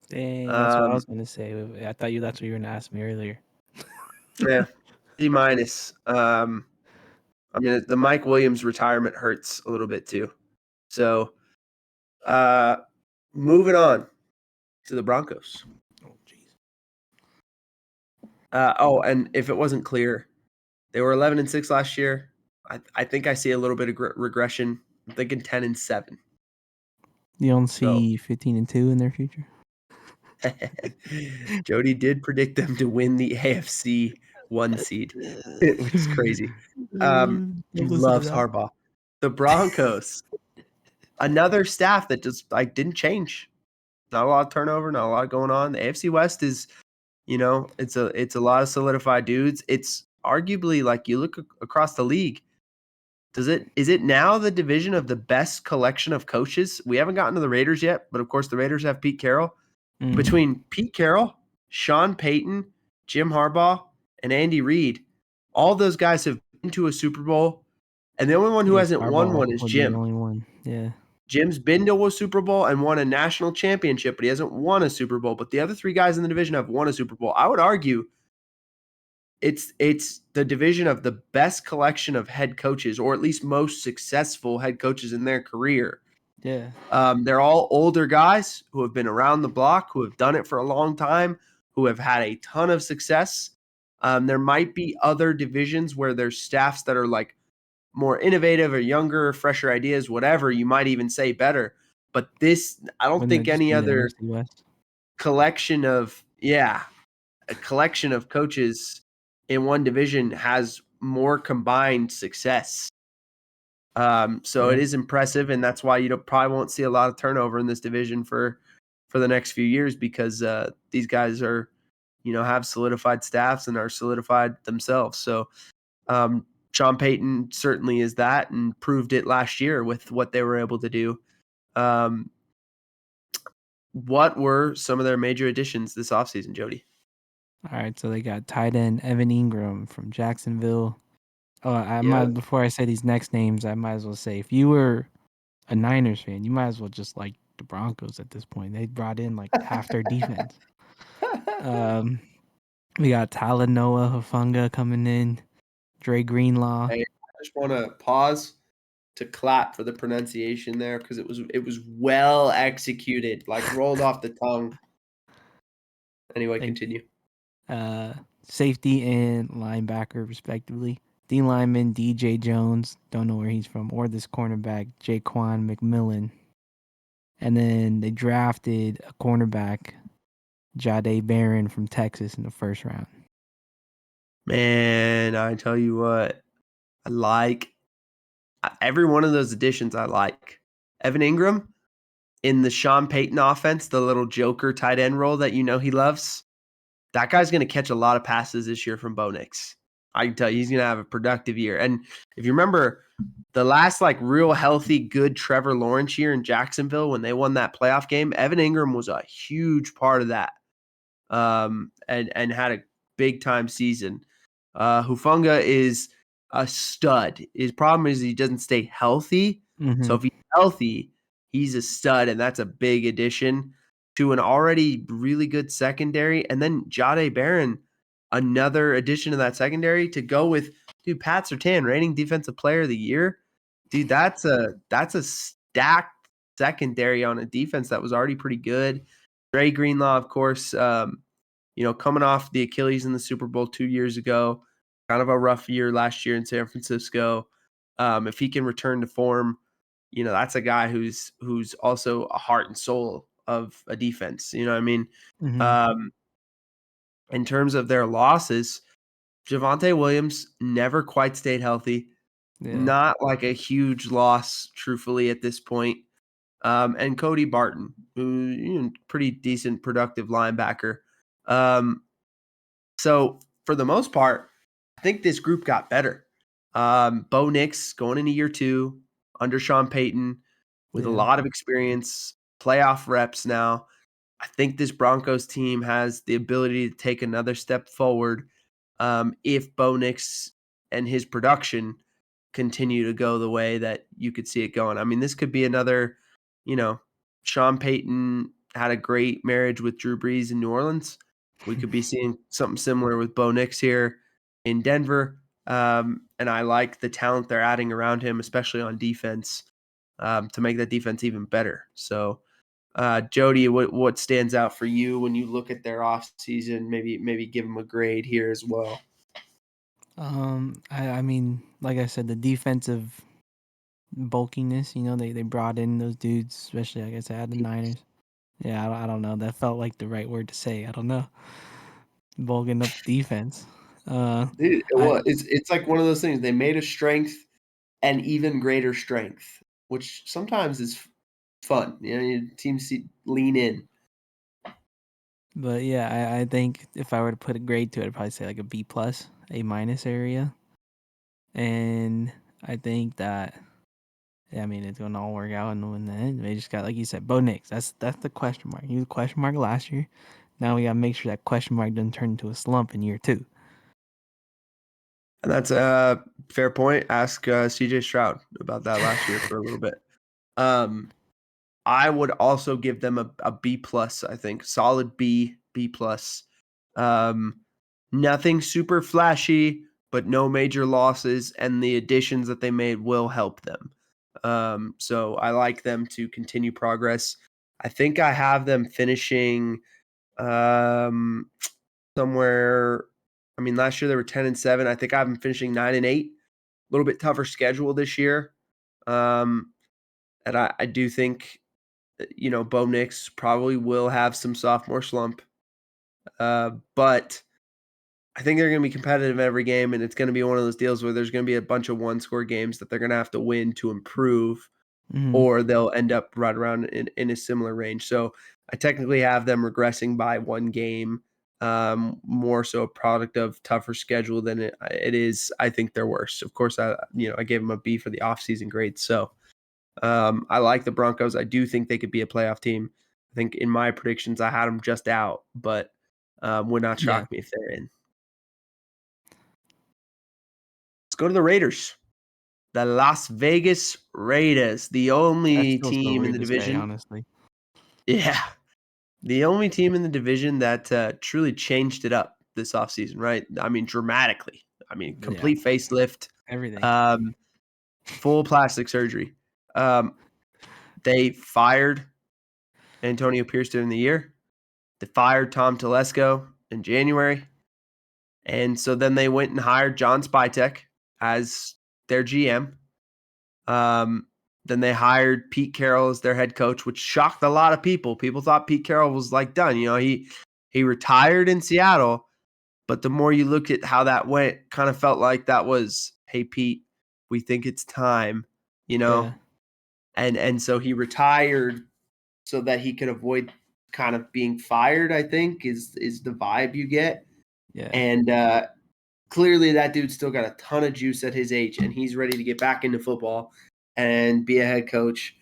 Dang, that's what I was gonna say. I thought that's what you were gonna ask me earlier. Yeah, C minus. I mean, the Mike Williams retirement hurts a little bit too. So, moving on to the Broncos. Oh, jeez. And if it wasn't clear, they were 11-6 last year. I think I see a little bit of regression. I'm thinking 10-7. You don't So see 15-2 in their future? Jody did predict them to win the AFC 1 seed, which is crazy. Don't He listen to loves that. Harbaugh. The Broncos, another staff that just like didn't change. Not a lot of turnover, not a lot going on. The AFC West is, it's a lot of solidified dudes. It's arguably, like, you look across the league, is it now the division of the best collection of coaches? We haven't gotten to the Raiders yet, but of course the Raiders have Pete Carroll. Mhm. Between Pete Carroll, Sean Payton, Jim Harbaugh, and Andy Reid, all those guys have been to a Super Bowl, and the only one who hasn't won one is would be the Jim. only one. Yeah. Jim's been to a Super Bowl and won a national championship, but he hasn't won a Super Bowl. But the other three guys in the division have won a Super Bowl. I would argue it's the division of the best collection of head coaches, or at least most successful head coaches in their career. Yeah. They're all older guys who have been around the block, who have done it for a long time, who have had a ton of success. There might be other divisions where there's staffs that are like more innovative or younger, fresher ideas, whatever. You might even say better. But this, I don't Wouldn't it think just any be the other NFC West? collection of, a collection of coaches in one division has more combined success. So Yeah. it is impressive, and that's why you probably won't see a lot of turnover in this division for the next few years, because these guys are, have solidified staffs and are solidified themselves. So Sean Payton certainly is that, and proved it last year with what they were able to do. What were some of their major additions this offseason, Jody? All right, so they got tight end Evan Ingram from Jacksonville. Oh, Yeah. before I say these next names, I might as well say, if you were a Niners fan, you might as well just like the Broncos at this point. They brought in like half their defense. We got Talanoa Hufanga coming in, Dre Greenlaw. Hey, I just want to pause to clap for the pronunciation there, because it was well executed, like rolled off the tongue. Anyway, continue. Safety and linebacker, respectively. D lineman DJ Jones, don't know where he's from, or this cornerback Jaquan McMillan. And then they drafted a cornerback, Jahdae Barron from Texas, in the first round. Man, I tell you what, I like every one of those additions. I like Evan Ingram. in the Sean Payton offense, the little joker tight end role that he loves, that guy's going to catch a lot of passes this year from Bo Nix. I can tell you, he's going to have a productive year. And if you remember the last real healthy, good Trevor Lawrence year in Jacksonville when they won that playoff game, Evan Ingram was a huge part of that, and had a big time season. Hufanga is a stud. His problem is he doesn't stay healthy. So if he's healthy, he's a stud, and that's a big addition to an already really good secondary. And then Jahdae Barron, another addition to that secondary to go with, Pat Surtain, reigning defensive player of the year. Dude, that's a stacked secondary on a defense that was already pretty good. Dre Greenlaw, of course, coming off the Achilles in the Super Bowl 2 years ago, kind of a rough year last year in San Francisco. If he can return to form, that's a guy who's also a heart and soul of a defense. You know what I mean? In terms of their losses, Javonte Williams never quite stayed healthy. Yeah. Not a huge loss, truthfully, at this point. And Cody Barton, who pretty decent, productive linebacker. So for the most part, I think this group got better. Bo Nix going into year 2 under Sean Payton with a lot of experience, playoff reps now. I think this Broncos team has the ability to take another step forward if Bo Nix and his production continue to go the way that you could see it going. I mean, this could be another, Sean Payton had a great marriage with Drew Brees in New Orleans. We could be seeing something similar with Bo Nix here in Denver. And I like the talent they're adding around him, especially on defense, to make that defense even better. So, Jody, what stands out for you when you look at their offseason? Maybe give them a grade here as well. I mean, like I said, the defensive bulkiness, they brought in those dudes, especially, like I said, the Niners. Yeah, I don't know. That felt like the right word to say. I don't know. Bulking up defense. Dude, it's like one of those things. They made a strength an even greater strength, which sometimes is fun. Your teams lean in. But yeah, I think if I were to put a grade to it, I'd probably say a B plus, A minus area. And I think that, I mean, it's going to all work out in the end. They just got, like you said, Bo Nix. That's the question mark. He was a question mark last year. Now we got to make sure that question mark doesn't turn into a slump in year 2. And that's a fair point. Ask CJ Stroud about that last year for a little bit. I would also give them a B plus, I think. Solid B plus. Nothing super flashy, but no major losses, and the additions that they made will help them. So I like them to continue progress. I think I have them finishing somewhere. I mean, last year they were 10-7. I think I have them finishing 9-8. A little bit tougher schedule this year. And I do think, Bo Nix probably will have some sophomore slump. But I think they're going to be competitive every game, and it's going to be one of those deals where there's going to be a bunch of one-score games that they're going to have to win to improve, or they'll end up right around in a similar range. So I technically have them regressing by one game, more so a product of tougher schedule than it is, I think, they're worse. Of course, I gave them a B for the offseason grade. So I like the Broncos. I do think they could be a playoff team. I think in my predictions, I had them just out, but would not shock me if they're in. Let's go to the Raiders. The Las Vegas Raiders, the only team in the division. Honestly. Yeah. The only team in the division that truly changed it up this offseason, right? I mean, dramatically. I mean, complete facelift. Everything. Full plastic surgery. They fired Antonio Pierce during the year. They fired Tom Telesco in January. And so then they went and hired John Spytek as their GM. Then they hired Pete Carroll as their head coach, which shocked a lot of people. People thought Pete Carroll was done. He retired in Seattle, but the more you look at how that went, kind of felt like that was, hey, Pete, we think it's time, Yeah. And so he retired so that he could avoid kind of being fired, I think is the vibe you get. Yeah. And clearly that dude's still got a ton of juice at his age, and he's ready to get back into football and be a head coach.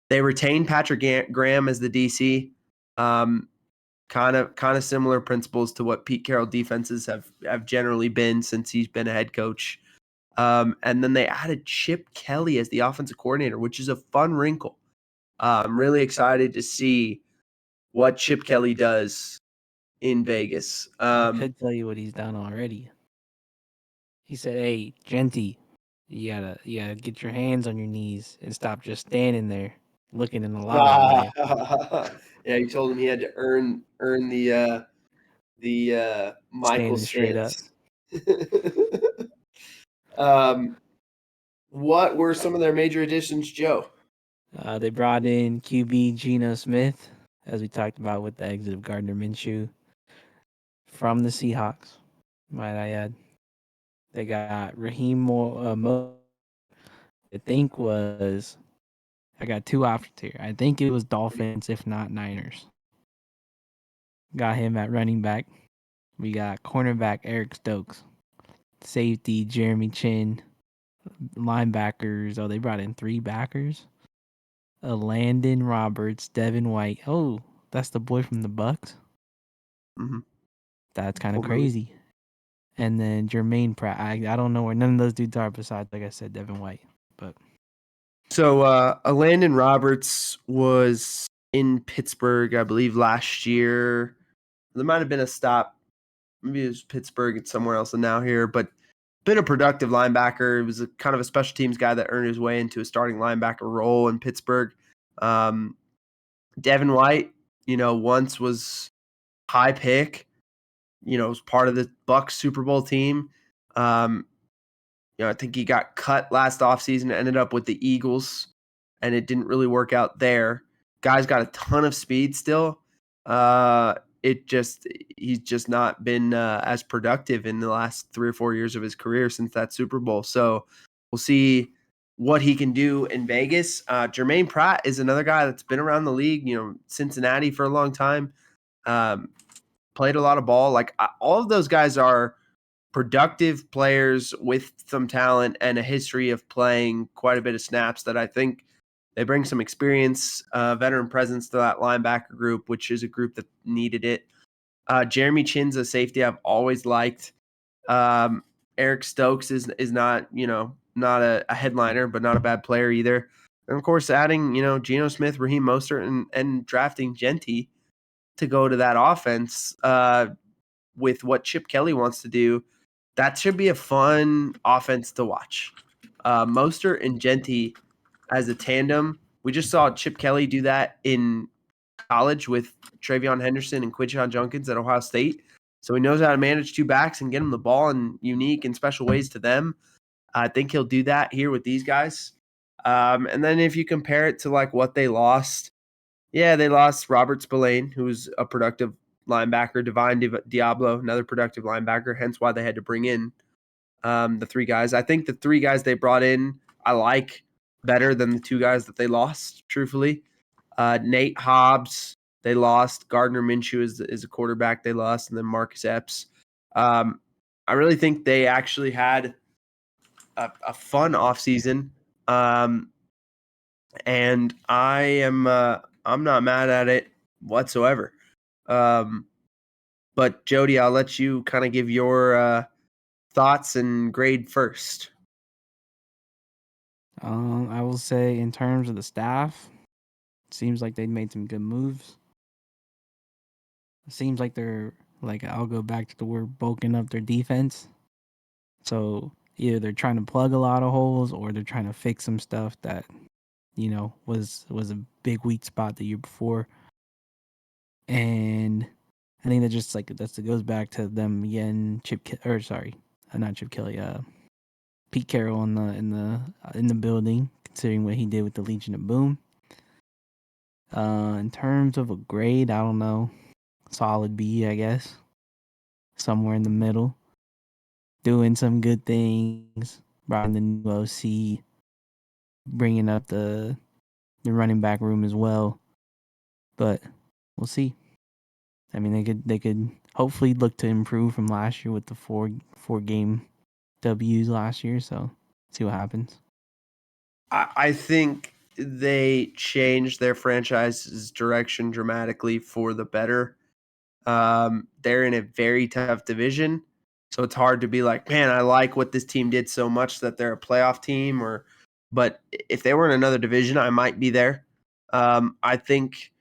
They retained Patrick Graham as the DC. Kind of similar principles to what Pete Carroll defenses have generally been since he's been a head coach. And then they added Chip Kelly as the offensive coordinator, which is a fun wrinkle. I'm really excited to see what Chip Kelly does in Vegas. I could tell you what he's done already. He said, "Hey, Genty, you gotta get your hands on your knees and stop just standing there looking in the lobby, man. Yeah, you told him he had to earn the Michael Standing straight up." stance. What were some of their major additions, Joe? They brought in QB Geno Smith, as we talked about with the exit of Gardner Minshew from the Seahawks, might I add. They got Raheem Mo. I think was I got two options here. I think it was Dolphins, if not Niners. Got him at running back. We got cornerback Eric Stokes, safety Jeremy Chin, linebackers. Oh, they brought in 3 backers. Landon Roberts, Devin White. Oh, that's the boy from the Bucks. Mm-hmm. That's kind of crazy. And then Jermaine Pratt. I don't know where none of those dudes are besides, like I said, Devin White. But so Landon Roberts was in Pittsburgh, I believe, last year. There might have been a stop. Maybe it was Pittsburgh and somewhere else and now here, but been a productive linebacker. He was a kind of a special teams guy that earned his way into a starting linebacker role in Pittsburgh. Devin White, once was high pick, was part of the Bucks Super Bowl team. I think he got cut last offseason, ended up with the Eagles, and it didn't really work out there. Guy's got a ton of speed still. He's just not been as productive in the last 3 or 4 years of his career since that Super Bowl. So we'll see what he can do in Vegas. Jermaine Pratt is another guy that's been around the league, Cincinnati for a long time. Played a lot of ball. All of those guys are productive players with some talent and a history of playing quite a bit of snaps that I think they bring some experience, veteran presence to that linebacker group, which is a group that needed it. Jeremy Chin's a safety I've always liked. Eric Stokes is not, not a headliner, but not a bad player either. And of course, adding, Geno Smith, Raheem Mostert, and drafting Genty to go to that offense with what Chip Kelly wants to do, that should be a fun offense to watch. Mostert and Genty as a tandem. We just saw Chip Kelly do that in college with Travion Henderson and Quinshon Judkins at Ohio State. So he knows how to manage 2 backs and get them the ball in unique and special ways to them. I think he'll do that here with these guys. And then if you compare it to what they lost, they lost Robert Spillane, who's a productive linebacker, Divine Diablo, another productive linebacker, hence why they had to bring in the 3 guys. I think the 3 guys they brought in I like better than the 2 guys that they lost, truthfully. Nate Hobbs, they lost. Gardner Minshew is a quarterback they lost, and then Marcus Epps. I really think they actually had a fun offseason. And I'm not mad at it whatsoever. But Jody, I'll let you kind of give your thoughts and grade first. I will say in terms of the staff, it seems like they made some good moves. It seems like they're I'll go back to the word bulking up their defense. So either they're trying to plug a lot of holes or they're trying to fix some stuff that was a big weak spot the year before. And I think that just that goes back to them again. Not Chip Kelly. Pete Carroll in the building, considering what he did with the Legion of Boom. In terms of a grade, I don't know, solid B, I guess, somewhere in the middle. Doing some good things, brought in the new OC, bringing up the the running back room as well. But we'll see. I mean, they could hopefully look to improve from last year with the four game W's last year. So see what happens. I think they changed their franchise's direction dramatically for the better. They're in a very tough division, so it's hard to be like, man, I like what this team did so much that they're a playoff team. But if they were in another division, I might be there. I think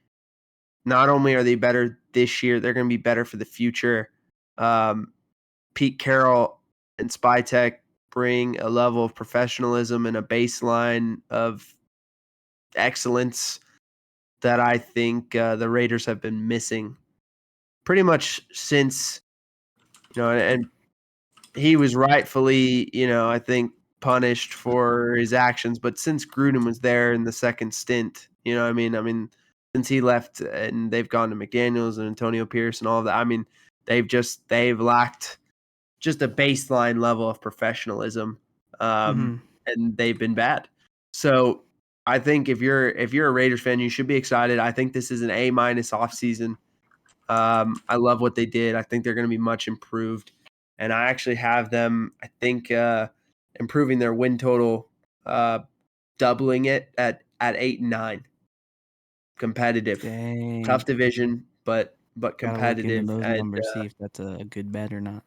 not only are they better this year, they're going to be better for the future. Pete Carroll and Spytech bring a level of professionalism and a baseline of excellence that I think the Raiders have been missing pretty much since, and he was rightfully, I think punished for his actions, but since Gruden was there in the second stint, I mean, since he left and they've gone to McDaniels and Antonio Pierce and all of that, I mean, they've lacked just a baseline level of professionalism, and they've been bad. So I think if you're a Raiders fan, you should be excited. I think this is an A- offseason. I love what they did. I think they're going to be much improved, and I actually have them, I think, improving their win total, doubling it at 8-9. Competitive, Dang. tough division, but Gotta look into competitive. those And numbers, see if that's a good bet or not.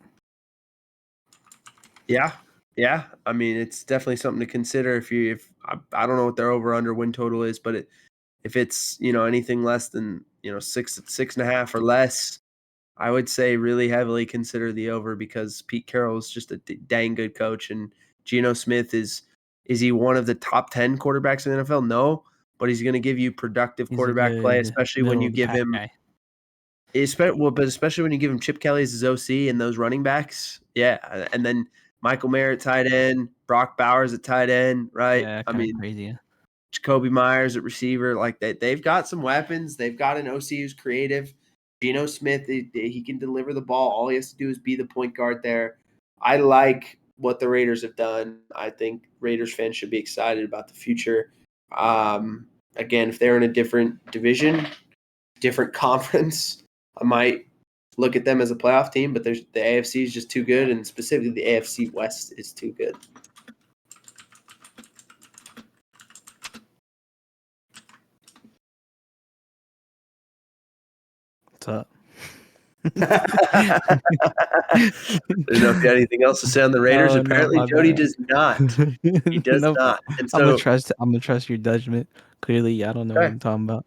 yeah. I mean, it's definitely something to consider. If I don't know what their over under win total is, but if it's anything less than 6.5 or less, I would say really heavily consider the over, because Pete Carroll is just a dang good coach, and Geno Smith is he one of the top 10 quarterbacks in the NFL? No, but he's going to give you productive He's a quarterback play, good especially when middle you of the give pack him. guy. But especially when you give him Chip Kelly as his OC and those running backs, yeah, and then Michael Mayer at tight end, Brock Bowers at tight end, right? Yeah, I kind of mean, crazy. Yeah. Jacoby Myers at receiver, like they've got some weapons. They've got an OC who's creative. Geno Smith, he can deliver the ball. All he has to do is be the point guard there. I like what the Raiders have done. I think Raiders fans should be excited about the future. Again, if they're in a different division, different conference, I might look at them as a playoff team, but the AFC is just too good, and specifically the AFC West is too good. What's up? I don't know if you had anything else to say on the Raiders. Oh, no, Apparently, my Jody bad. does not. He does Nope. not. And I'm gonna so trust your judgment. Clearly, I don't know what I'm talking about.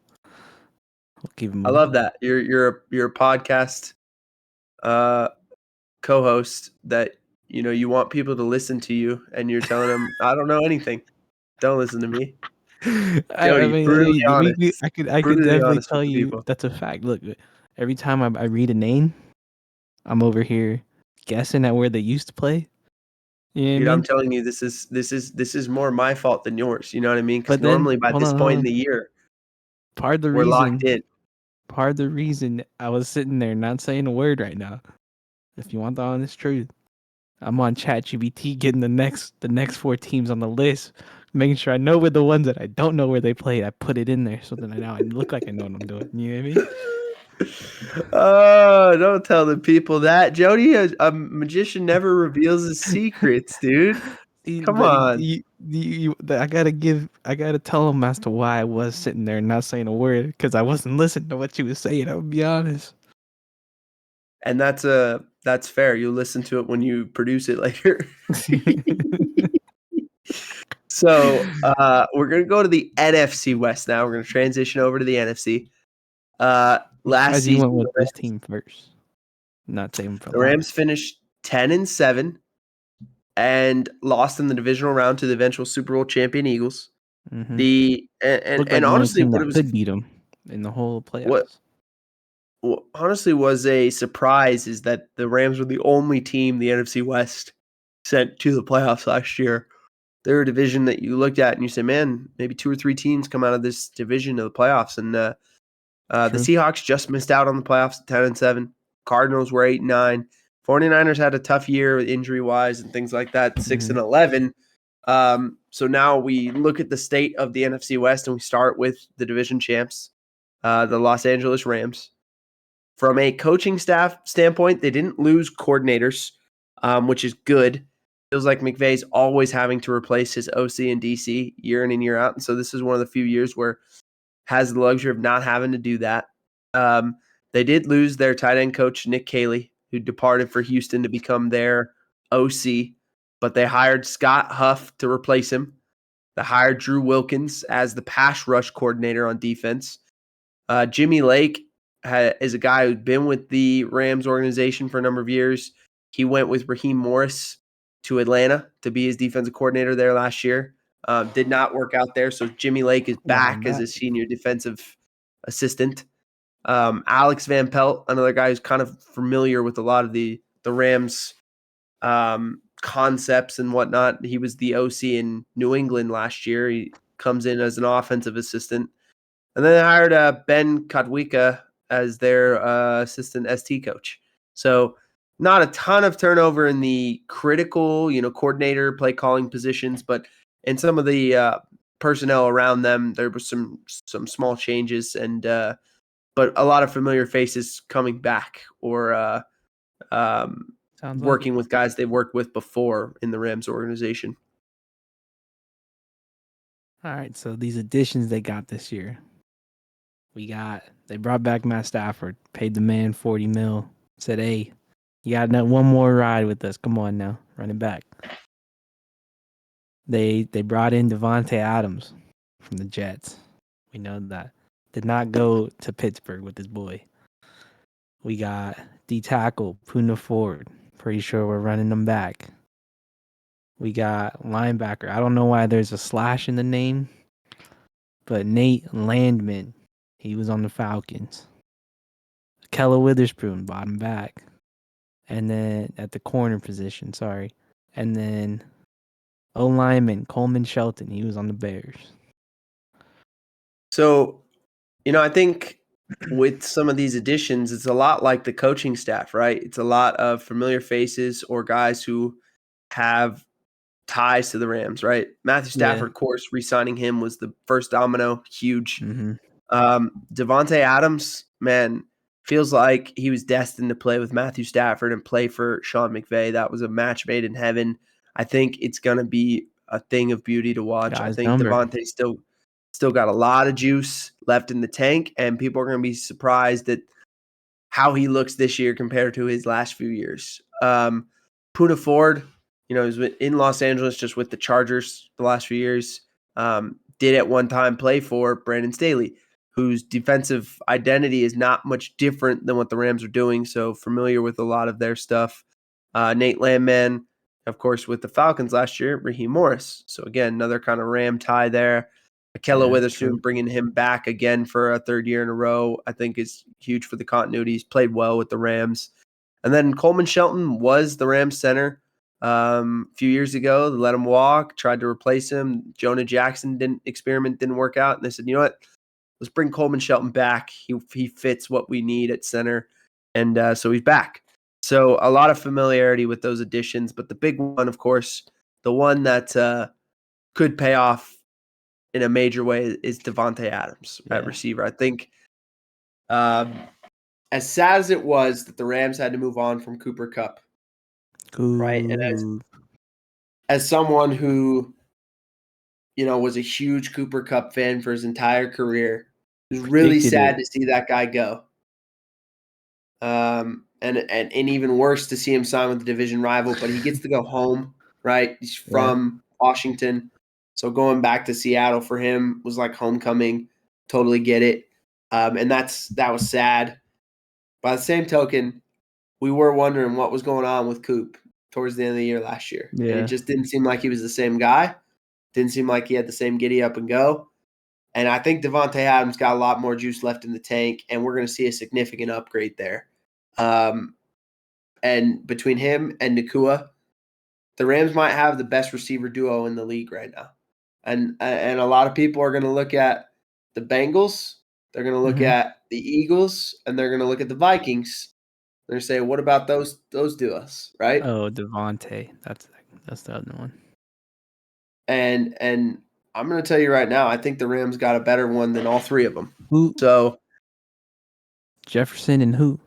We'll keep it moving. I love that. You're a podcast co-host that you want people to listen to you, and you're telling them, I don't know anything. Don't listen to me. I Jody, brutally mean, honest. I could Brutally definitely honest with tell the you people. that's a fact. Look, every time I read a name, I'm over here guessing at where they used to play. You know what I Dude, I'm mean? telling you, this is more my fault than yours. You know what I mean? Because But then, normally by hold this on, point in the year, Part of the we're locked reason, in. I was sitting there not saying a word right now. If you want the honest truth, I'm on ChatGPT getting the next 4 teams on the list, making sure I know where the ones that I don't know where they played. I put it in there so that now I look like I know what I'm doing. You know what I mean? Oh, don't tell the people that. Jody, a magician never reveals his secrets, dude. Come But on. I gotta tell them as to why I was sitting there not saying a word, because I wasn't listening to what you was saying. I'll be honest. And that's fair. You'll listen to it when you produce it later. So we're gonna go to the NFC West now. We're gonna transition over to the NFC. I'm Last surprised you season, went with this team first, not saving for the Rams last. finished 10-7 and lost in the divisional round to the eventual Super Bowl champion Eagles. Mm-hmm. The Looked like and the only honestly, team that could beat them in the whole what playoffs. honestly was a surprise is that the Rams were the only team the NFC West sent to the playoffs last year. They're a division that you looked at and you say, man, maybe 2 or 3 teams come out of this division to the playoffs. And the Seahawks just missed out on the playoffs at 10-7. Cardinals were 8-9. 49ers had a tough year injury wise and things like that, 6-11. So now we look at the state of the NFC West, and we start with the division champs, the Los Angeles Rams. From a coaching staff standpoint, they didn't lose coordinators, which is good. Feels like McVay's always having to replace his OC and DC year in and year out. And so this is one of the few years where has the luxury of not having to do that. They did lose their tight end coach, Nick Caley, who departed for Houston to become their OC, but they hired Scott Huff to replace him. They hired Drew Wilkins as the pass rush coordinator on defense. Jimmy Lake is a guy who's been with the Rams organization for a number of years. He went with Raheem Morris to Atlanta to be his defensive coordinator there last year. Did not work out there, so Jimmy Lake is back as a senior defensive assistant. Alex Van Pelt, another guy who's kind of familiar with a lot of the Rams concepts and whatnot. He was the OC in New England last year. He comes in as an offensive assistant. And then they hired Ben Kadwika as their assistant ST coach. So not a ton of turnover in the critical, coordinator, play calling positions, but in some of the personnel around them, there was some small changes, and but a lot of familiar faces coming back or working with guys they've worked with before in the Rams organization. All right, so these additions they got this year. They brought back Matt Stafford, paid the man $40 million, said, hey, you got one more ride with us. Come on now, run it back. They brought in Devontae Adams from the Jets. We know that. Did not go to Pittsburgh with his boy. We got D-tackle, Poona Ford. Pretty sure we're running them back. We got linebacker. I don't know why there's a slash in the name, but Nate Landman. He was on the Falcons. Kella Witherspoon, bottom back. And then at the corner position, sorry. And then O-lineman, Coleman Shelton. He was on the Bears. So, I think with some of these additions, it's a lot like the coaching staff, right? It's a lot of familiar faces or guys who have ties to the Rams, right? Matthew Stafford, of course, re-signing him was the first domino, huge. Mm-hmm. Devontae Adams, man, feels like he was destined to play with Matthew Stafford and play for Sean McVay. That was a match made in heaven. I think it's going to be a thing of beauty to watch. I think Devontae still got a lot of juice left in the tank, and people are going to be surprised at how he looks this year compared to his last few years. Poona Ford, he's in Los Angeles just with the Chargers the last few years. Did at one time play for Brandon Staley, whose defensive identity is not much different than what the Rams are doing, so familiar with a lot of their stuff. Nate Landman, of course, with the Falcons last year, Raheem Morris. So, again, another kind of Ram tie there. Kella Witherspoon bringing him back again for a third year in a row, I think is huge for the continuity. He's played well with the Rams. And then Coleman Shelton was the Rams center a few years ago. They let him walk, tried to replace him. Jonah Jackson didn't work out. And they said, you know what? Let's bring Coleman Shelton back. He fits what we need at center. And so he's back. So a lot of familiarity with those additions. But the big one, of course, the one that could pay off in a major way is Devontae Adams at receiver. I think as sad as it was that the Rams had to move on from Cooper Kupp, right? And as someone who, was a huge Cooper Kupp fan for his entire career, it was really sad to see that guy go. And even worse to see him sign with the division rival, but he gets to go home, right? He's from Washington. So going back to Seattle for him was like homecoming. Totally get it. And that was sad. By the same token, we were wondering what was going on with Coop towards the end of the year last year. Yeah. And it just didn't seem like he was the same guy. Didn't seem like he had the same giddy up and go. And I think Devontae Adams got a lot more juice left in the tank, and we're going to see a significant upgrade there. And between him and Nakua, the Rams might have the best receiver duo in the league right now. And a lot of people are going to look at the Bengals, they're going to look at the Eagles, and they're going to look at the Vikings. They're going to say, what about those duos, right? Oh, Devontae. That's the other one. And I'm going to tell you right now, I think the Rams got a better one than all three of them. Who? So Jefferson and who?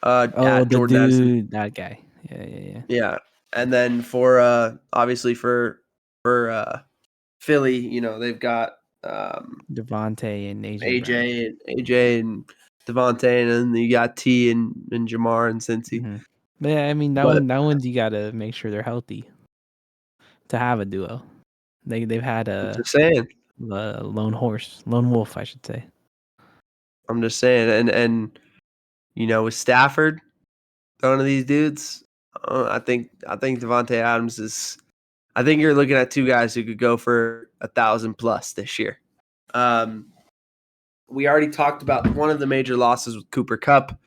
at The Jordan Addison. dude, that guy. Yeah. Yeah. And then for obviously for Philly, you know, they've got Devontae and AJ Brown. AJ and Devontae, and then you got T and Jamar and Cincy. Mm-hmm. Yeah, I mean that one you gotta make sure they're healthy to have a duo. They've had I'm just saying. lone wolf, I should say. I'm just saying, and you know, with Stafford, one of these dudes, I think Devontae Adams is. I think you're looking at two guys who could go for 1,000 plus this year. We already talked about one of the major losses with Cooper Kupp.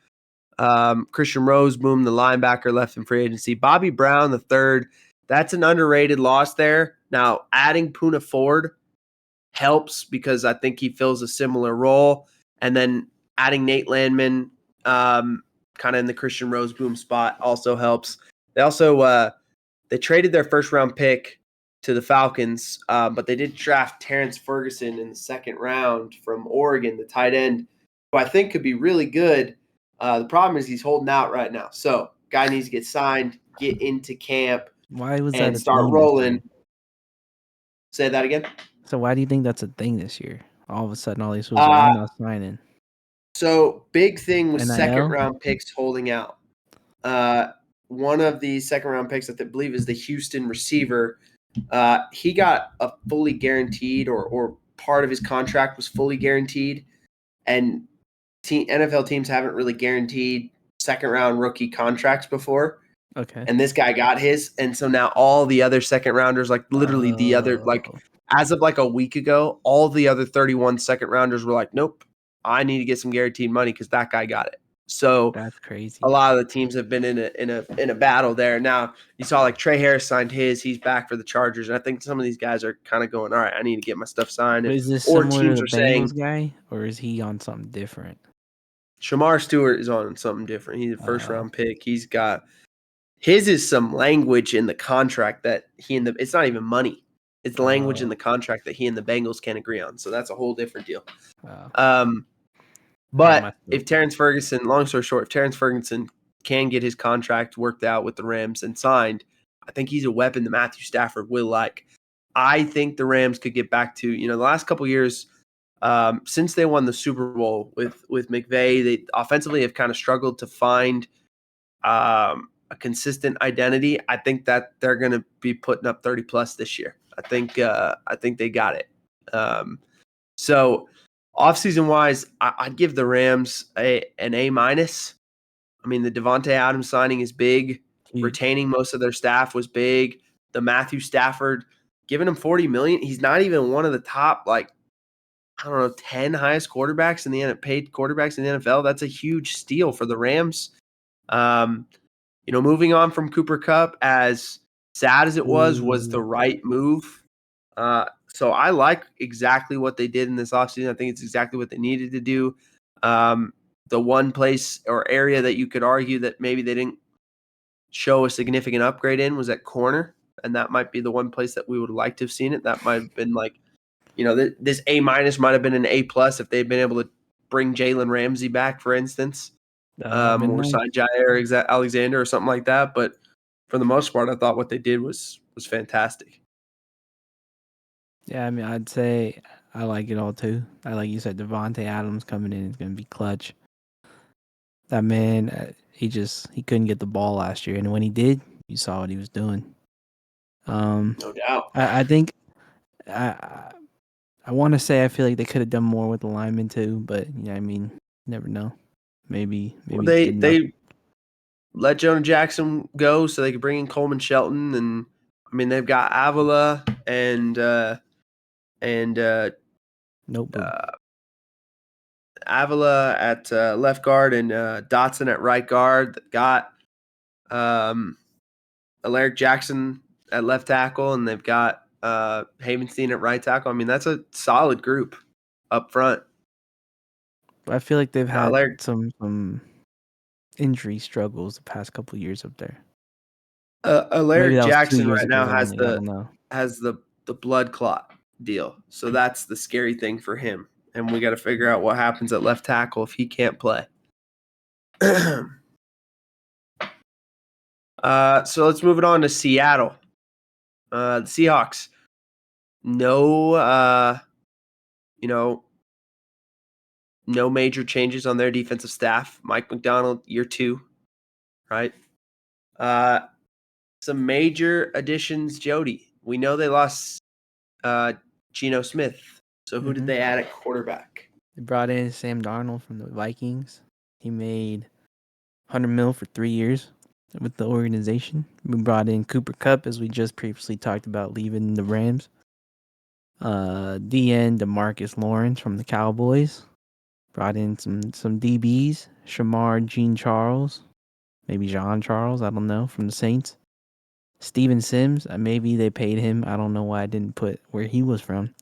Christian Roseboom, the linebacker, left in free agency. Bobby Brown, the third. That's an underrated loss there. Now, adding Poona Ford helps because I think he fills a similar role. And then adding Nate Landman kind of in the Christian Roseboom spot also helps. They also they traded their first round pick to the Falcons, but they did draft Terrence Ferguson in the second round from Oregon, the tight end, who I think could be really good. The problem is he's holding out right now. So guy needs to get signed, get into camp, Why was and that a start thing rolling. Say that again. So why do you think that's a thing this year? All of a sudden, all these schools are, I'm not signing. So big thing with NIL? second round picks holding out. One of the second round picks that I believe is the Houston receiver. He got a fully guaranteed or part of his contract was fully guaranteed. And NFL teams haven't really guaranteed second round rookie contracts before. Okay. And this guy got his. And so now all the other second rounders, like literally the other, like as of like a week ago, all the other 31 second rounders were like, nope, I need to get some guaranteed money because that guy got it. So that's crazy. A lot of the teams have been in a battle there. Now you saw like Trey Harris signed his; he's back for the Chargers, and I think some of these guys are kind of going, all right, I need to get my stuff signed. But is this or similar teams to are the Bengals saying guy, or is he on something different? Shamar Stewart is on something different. He's a first round pick. He's got his is some language in the contract that it's not even money. It's language in the contract that he and the Bengals can't agree on. So that's a whole different deal. But if Terrence Ferguson, long story short, if Terrence Ferguson can get his contract worked out with the Rams and signed, I think he's a weapon that Matthew Stafford will like. I think the Rams could get back to, the last couple of years, since they won the Super Bowl with McVay, they offensively have kind of struggled to find a consistent identity. I think that they're going to be putting up 30 plus this year. I think they got it. So offseason wise, I'd give the Rams an A minus. I mean, the Devontae Adams signing is big. Retaining most of their staff was big. The Matthew Stafford, giving him $40 million. He's not even one of the top, 10 highest quarterbacks in the paid quarterbacks in the NFL. That's a huge steal for the Rams. Moving on from Cooper Kupp, as sad as it was the right move. So I like exactly what they did in this offseason. I think it's exactly what they needed to do. The one place or area that you could argue that maybe they didn't show a significant upgrade in was at corner, and that might be the one place that we would like to have seen it. That might have been this A minus might have been an A plus if they'd been able to bring Jalen Ramsey back, for instance, or sign Jair Alexander or something like that. But for the most part, I thought what they did was fantastic. Yeah, I mean, I'd say I like it all too. Like you said, Devontae Adams coming in is going to be clutch. That man, he couldn't get the ball last year, and when he did, you saw what he was doing. No doubt. I think I want to say I feel like they could have done more with the linemen too, but I mean, never know. Maybe they let Jonah Jackson go so they could bring in Coleman Shelton, and I mean they've got Avila and Avila at left guard and Dotson at right guard. They've got Alaric Jackson at left tackle, and they've got Havenstein at right tackle. I mean, that's a solid group up front. I feel like they've had some injury struggles the past couple of years up there. Alaric Jackson right now has has the blood clot deal. So that's the scary thing for him. And we got to figure out what happens at left tackle if he can't play. So let's move it on to Seattle. The Seahawks. No major changes on their defensive staff. Mike McDonald, year 2, right? Some major additions, Jody. We know they lost Geno Smith. So who did they add at quarterback? They brought in Sam Darnold from the Vikings. He made $100 million for 3 years with the organization. We brought in Cooper Kupp, as we just previously talked about, leaving the Rams. DN DeMarcus Lawrence from the Cowboys. Brought in some DBs. Shamar Jean Charles, maybe Jean Charles, I don't know, from the Saints. Steven Sims, maybe they paid him. I don't know why I didn't put where he was from.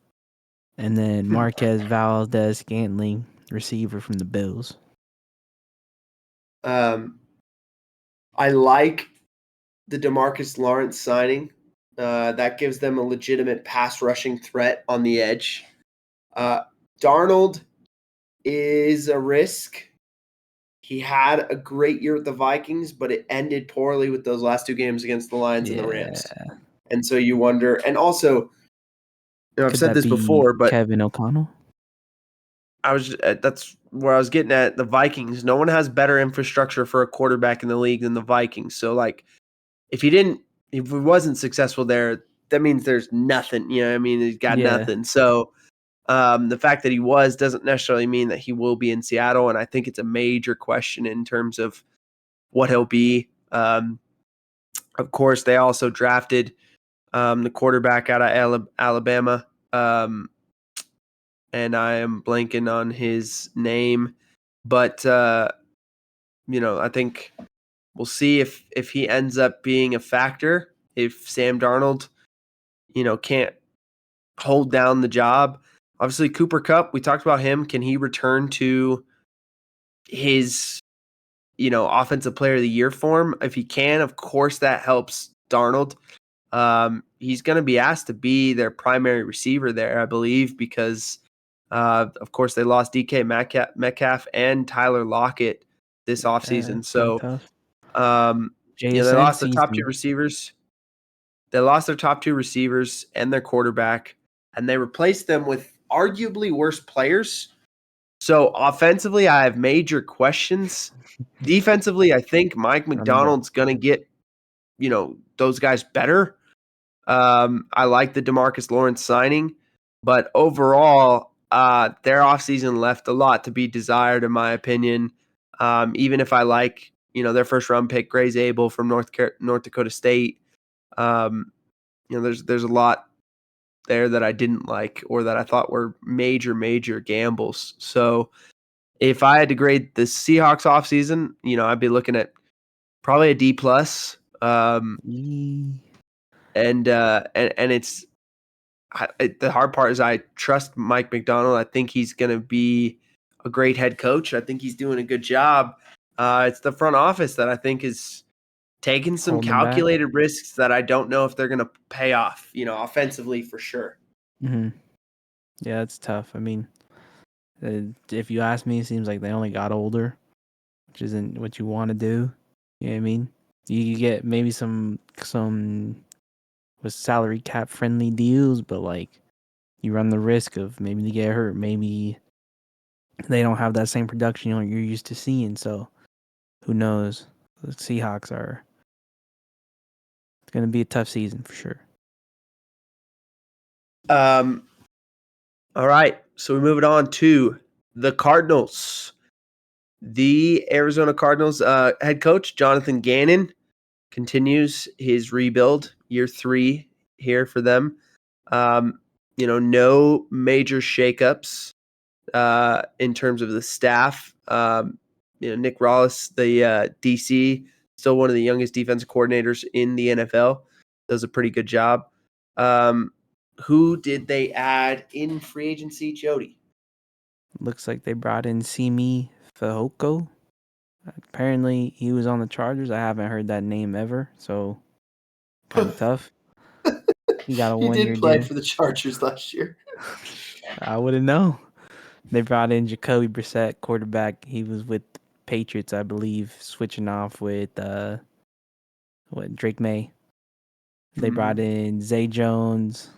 And then Marquez Valdez-Scantling, receiver from the Bills. I like the DeMarcus Lawrence signing. That gives them a legitimate pass rushing threat on the edge. Darnold is a risk. He had a great year with the Vikings, but it ended poorly with those last 2 games against the Lions and the Rams. And so you wonder, and also, I've said this before, but Kevin O'Connell? That's where I was getting at. The Vikings, no one has better infrastructure for a quarterback in the league than the Vikings. So like, if he wasn't successful there, that means there's nothing. You know what I mean? He's got nothing. So the fact that he was doesn't necessarily mean that he will be in Seattle. And I think it's a major question in terms of what he'll be. Of course, they also drafted the quarterback out of Alabama. And I am blanking on his name. But, I think we'll see if he ends up being a factor. If Sam Darnold, can't hold down the job. Obviously, Cooper Kupp, we talked about him. Can he return to his, offensive player of the year form? If he can, of course, that helps Darnold. He's going to be asked to be their primary receiver there, I believe, because, of course, they lost DK Metcalf and Tyler Lockett this offseason. So, they lost their top 2 receivers. They lost their top 2 receivers and their quarterback, and they replaced them with arguably worse players. So offensively, I have major questions. Defensively, I think Mike McDonald's going to get, those guys better. I like the DeMarcus Lawrence signing, but overall, their offseason left a lot to be desired, in my opinion. Even if I like, their first round pick, Grace Abel from North Dakota State. There's a lot there that I didn't like or that I thought were major gambles. So if I had to grade the Seahawks offseason, I'd be looking at probably a D+. And it's the hard part is I trust Mike McDonald. I think he's going to be a great head coach. I think he's doing a good job. It's the front office that I think is taking some calculated risks that I don't know if they're going to pay off, offensively for sure. Mm-hmm. Yeah, it's tough. I mean, if you ask me, it seems like they only got older, which isn't what you want to do. You know what I mean? You get maybe some with salary cap friendly deals, but like you run the risk of maybe they get hurt, maybe they don't have that same production you're used to seeing. So who knows? The Seahawks it's going to be a tough season for sure. All right, so we move it on to the Cardinals. The Arizona Cardinals head coach Jonathan Gannon continues his rebuild, year 3 here for them. No major shakeups in terms of the staff. Nick Rawls, the DC, still one of the youngest defensive coordinators in the NFL, does a pretty good job. Who did they add in free agency, Jody? Looks like they brought in Simi Fehoko. Apparently, he was on the Chargers. I haven't heard that name ever, so kind of tough. He got a He 1-year did play deal. for the Chargers last year. I wouldn't know. They brought in Jacoby Brissett, quarterback. He was with the Patriots, I believe, switching off with Drake May. They brought in Zay Jones,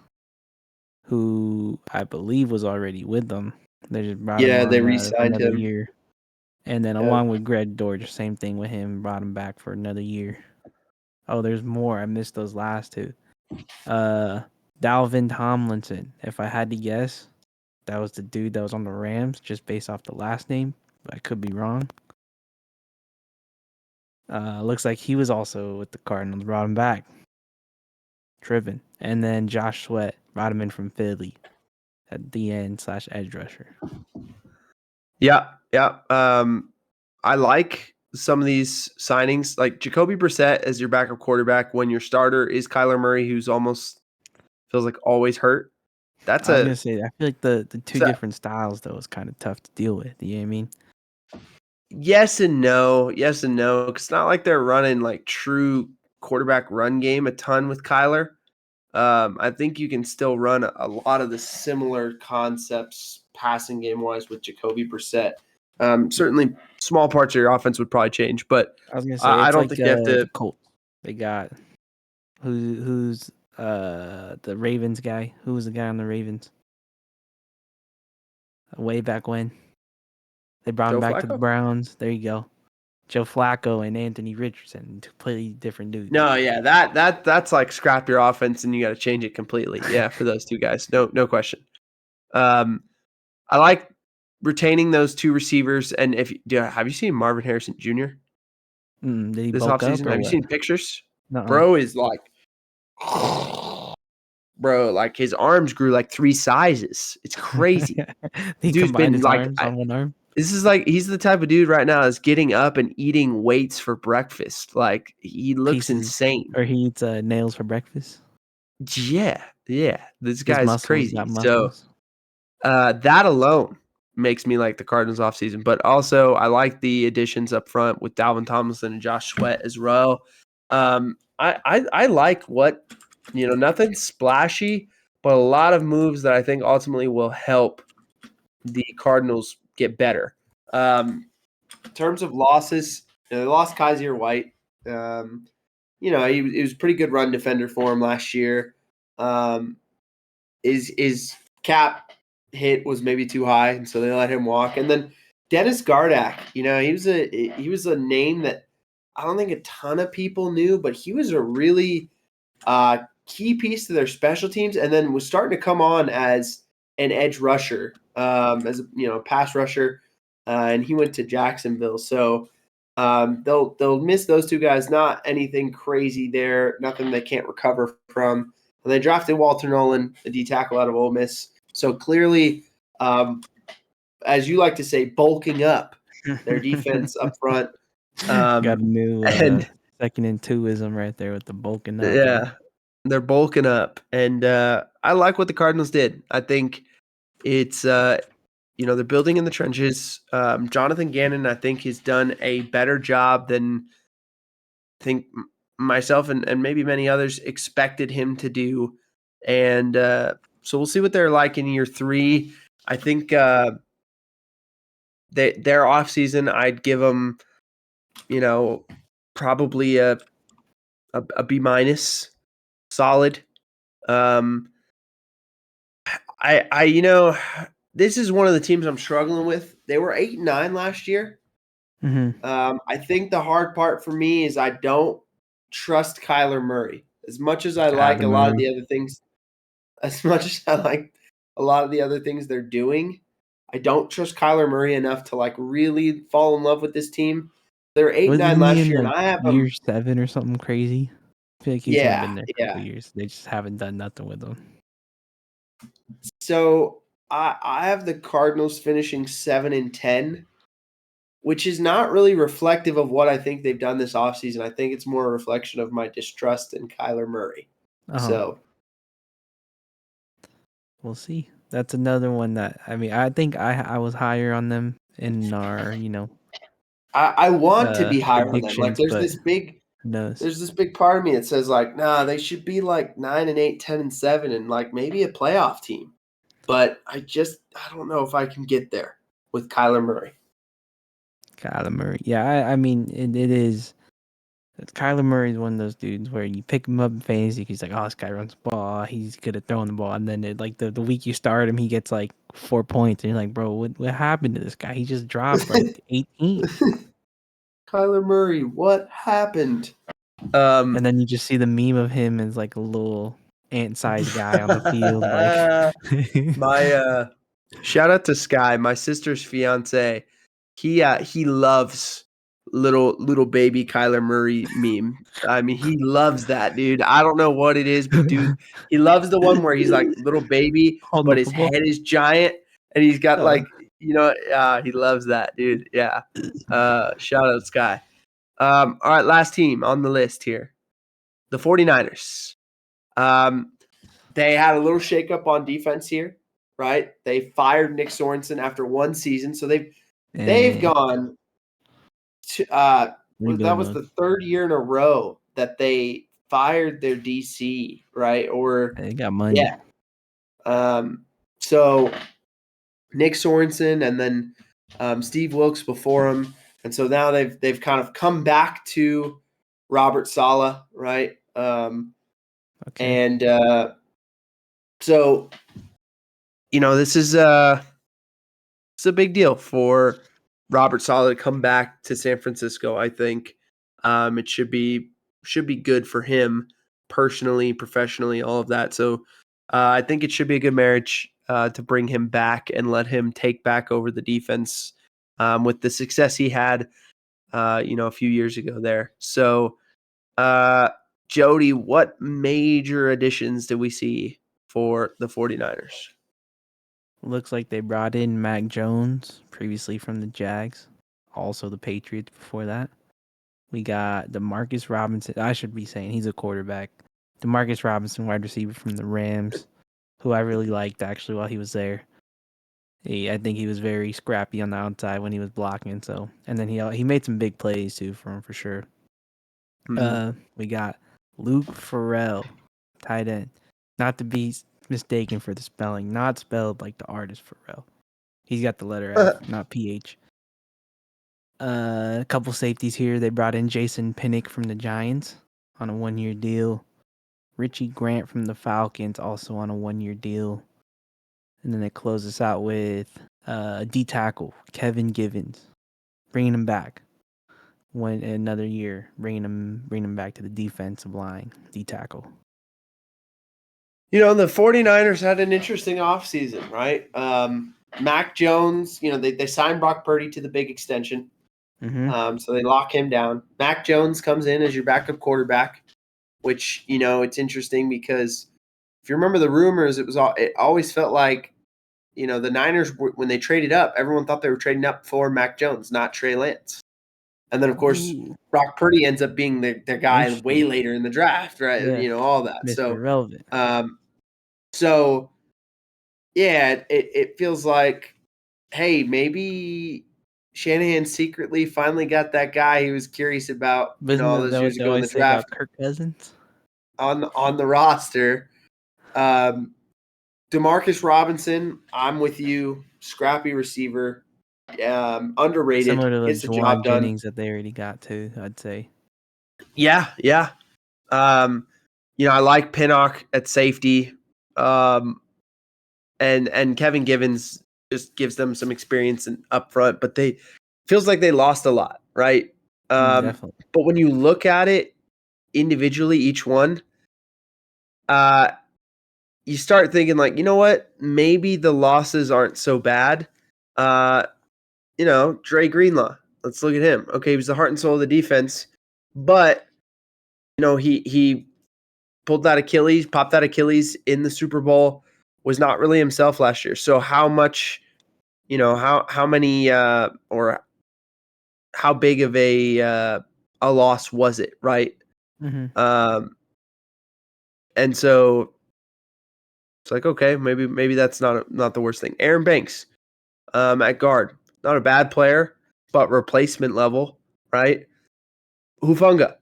who I believe was already with them. They just brought him Yeah, they on for re-signed another him. year. And then along with Greg Dortch, same thing with him, brought him back for another year. Oh, there's more. I missed those last two. Dalvin Tomlinson. If I had to guess, that was the dude that was on the Rams, just based off the last name. I could be wrong. Looks like he was also with the Cardinals. Brought him back. Driven. And then Josh Sweat brought him in from Philly at the end / edge rusher. Yeah. I like some of these signings, like Jacoby Brissett as your backup quarterback when your starter is Kyler Murray, who's almost feels like always hurt. I was gonna say, I feel like the two different styles though is kind of tough to deal with. You know what I mean? Yes and no. It's not like they're running like true quarterback run game a ton with Kyler. I think you can still run a lot of the similar concepts passing game wise with Jacoby Brissett. Certainly, small parts of your offense would probably change, but I was gonna say I it's don't like think you have to. the Colts. They got who's the Ravens guy? Who was the guy on the Ravens? Way back when they brought him Joe back to the Flacco? Browns. There you go. Joe Flacco and Anthony Richardson, completely different dudes. No, yeah, that's like scrap your offense and you got to change it completely. Yeah, for those two guys, no question. I like retaining those two receivers. And have you seen Marvin Harrison Jr. Did he this bulk up offseason? or Have you what? seen pictures? Nuh-uh. Bro is like, like his arms grew like 3 sizes. It's crazy. He Dude's combined been his like, arms on one arm. this is like he's the type of dude right now that's getting up and eating weights for breakfast. Like he looks insane. Or he eats nails for breakfast. Yeah. This His guy's muscles crazy. got So muscles. that alone makes me like the Cardinals offseason. But also I like the additions up front with Dalvin Tomlinson and Josh Sweat as well. I like what, nothing splashy, but a lot of moves that I think ultimately will help the Cardinals get better. In terms of losses, they lost Kaiser White. He was a pretty good run defender for him last year. His cap hit was maybe too high, and so they let him walk. And then Dennis Gardak, he was a name that I don't think a ton of people knew, but he was a really key piece to their special teams, and then was starting to come on as an edge rusher, as a pass rusher, and he went to Jacksonville. So they'll miss those two guys. Not anything crazy there, nothing they can't recover from. And they drafted Walter Nolan, the D tackle out of Ole Miss. So clearly, as you like to say, bulking up their defense up front. Got a new and second and twoism right there with the bulking up. yeah, they're bulking up, and I like what the Cardinals did. I think it's they're building in the trenches. Jonathan Gannon, I think, has done a better job than I think myself and maybe many others expected him to do. And so we'll see what they're like in year 3. I think their offseason, I'd give them, probably a B minus, solid. This is one of the teams I'm struggling with. They were 8-9 last year. Mm-hmm. I think the hard part for me is I don't trust Kyler Murray as much as I like a lot of the other things. As much as I like a lot of the other things they're doing, I don't trust Kyler Murray enough to like really fall in love with this team. They were 8-9 last year, and I have year 7 or something crazy. I feel like he's only been there a couple years. They just haven't done nothing with him. So I have the Cardinals finishing 7-10, which is not really reflective of what I think they've done this offseason. I think it's more a reflection of my distrust in Kyler Murray. So we'll see. That's another one that I think I was higher on them in our I want to be higher on them. Like there's this big knows? there's this big part of me that says like, nah, they should be like 9-8, 10-7, and like maybe a playoff team. But I don't know if I can get there with Kyler Murray. Kyler Murray. Yeah, I mean, it is. Kyler Murray is one of those dudes where you pick him up in fantasy. He's like, oh, this guy runs the ball. He's good at throwing the ball. And then the week you start him, he gets like 4 points. And you're like, bro, what happened to this guy? He just dropped like 18. Kyler Murray, what happened? And then you just see the meme of him as like a little ant-sized guy on the field. Like, my shout out to Sky, my sister's fiance. He loves little baby Kyler Murray meme. I mean, he loves that, dude. I don't know what it is, but dude, he loves the one where he's like little baby, holding but the his football. head is giant, and he's got Oh. like he loves that, dude. Yeah. Shout out Sky. All right, last team on the list here, the 49ers. They had a little shakeup on defense here, right? They fired Nick Sorensen after one season, so they've gone to that was the third year in a row that they fired their DC, right? Or they got money. Yeah. So Nick Sorensen and then Steve Wilkes before him, and so now they've kind of come back to Robert Saleh, right? Okay. And so this is it's a big deal for Robert Saleh to come back to San Francisco. I think it should be good for him personally, professionally, all of that. So I think it should be a good marriage to bring him back and let him take back over the defense with the success he had, a few years ago there. So, Jody, what major additions did we see for the 49ers? Looks like they brought in Mac Jones, previously from the Jags, also the Patriots before that. We got DeMarcus Robinson. I should be saying he's a quarterback. DeMarcus Robinson, wide receiver from the Rams, who I really liked actually while he was there. I think he was very scrappy on the outside when he was blocking. So, and then he made some big plays too for him for sure. Mm-hmm. We got Luke Farrell, tight end, not to be mistaken for the spelling, not spelled like the artist Farrell. He's got the letter F, not PH. A couple safeties here. They brought in Jason Pinnock from the Giants on a 1-year deal. Richie Grant from the Falcons also on a 1-year deal. And then they close us out with D tackle Kevin Givens, bringing him back another year, bringing him back to the defensive line, D tackle. The 49ers had an interesting offseason, right? Mac Jones, they signed Brock Purdy to the big extension. Mm-hmm. So they lock him down. Mac Jones comes in as your backup quarterback, which, it's interesting because if you remember the rumors, it always felt like, the Niners, when they traded up, everyone thought they were trading up for Mac Jones, not Trey Lance. And then, of course, Brock Purdy ends up being their guy way later in the draft, right? Yeah. All that. Mr. Relevant. So, yeah, it feels like, hey, maybe Shanahan secretly finally got that guy he was curious about, all those years ago in the draft Kirk Cousins on the roster. DeMarcus Robinson, I'm with you. Scrappy receiver, underrated. similar to the Gets the Juwan job done. Jennings that they already got too, I'd say. Yeah. I like Pinnock at safety. And Kevin Givens just gives them some experience up front, but feels like they lost a lot, right? Definitely. But when you look at it individually, each one, you start thinking like, you know what? Maybe the losses aren't so bad. Dre Greenlaw. Let's look at him. Okay, he was the heart and soul of the defense, but he popped that Achilles in the Super Bowl, was not really himself last year. So how much, how many or how big of a loss was it, right? Mm-hmm. And so it's like, okay, maybe that's not the worst thing. Aaron Banks, at guard, not a bad player, but replacement level, right? Hufanga,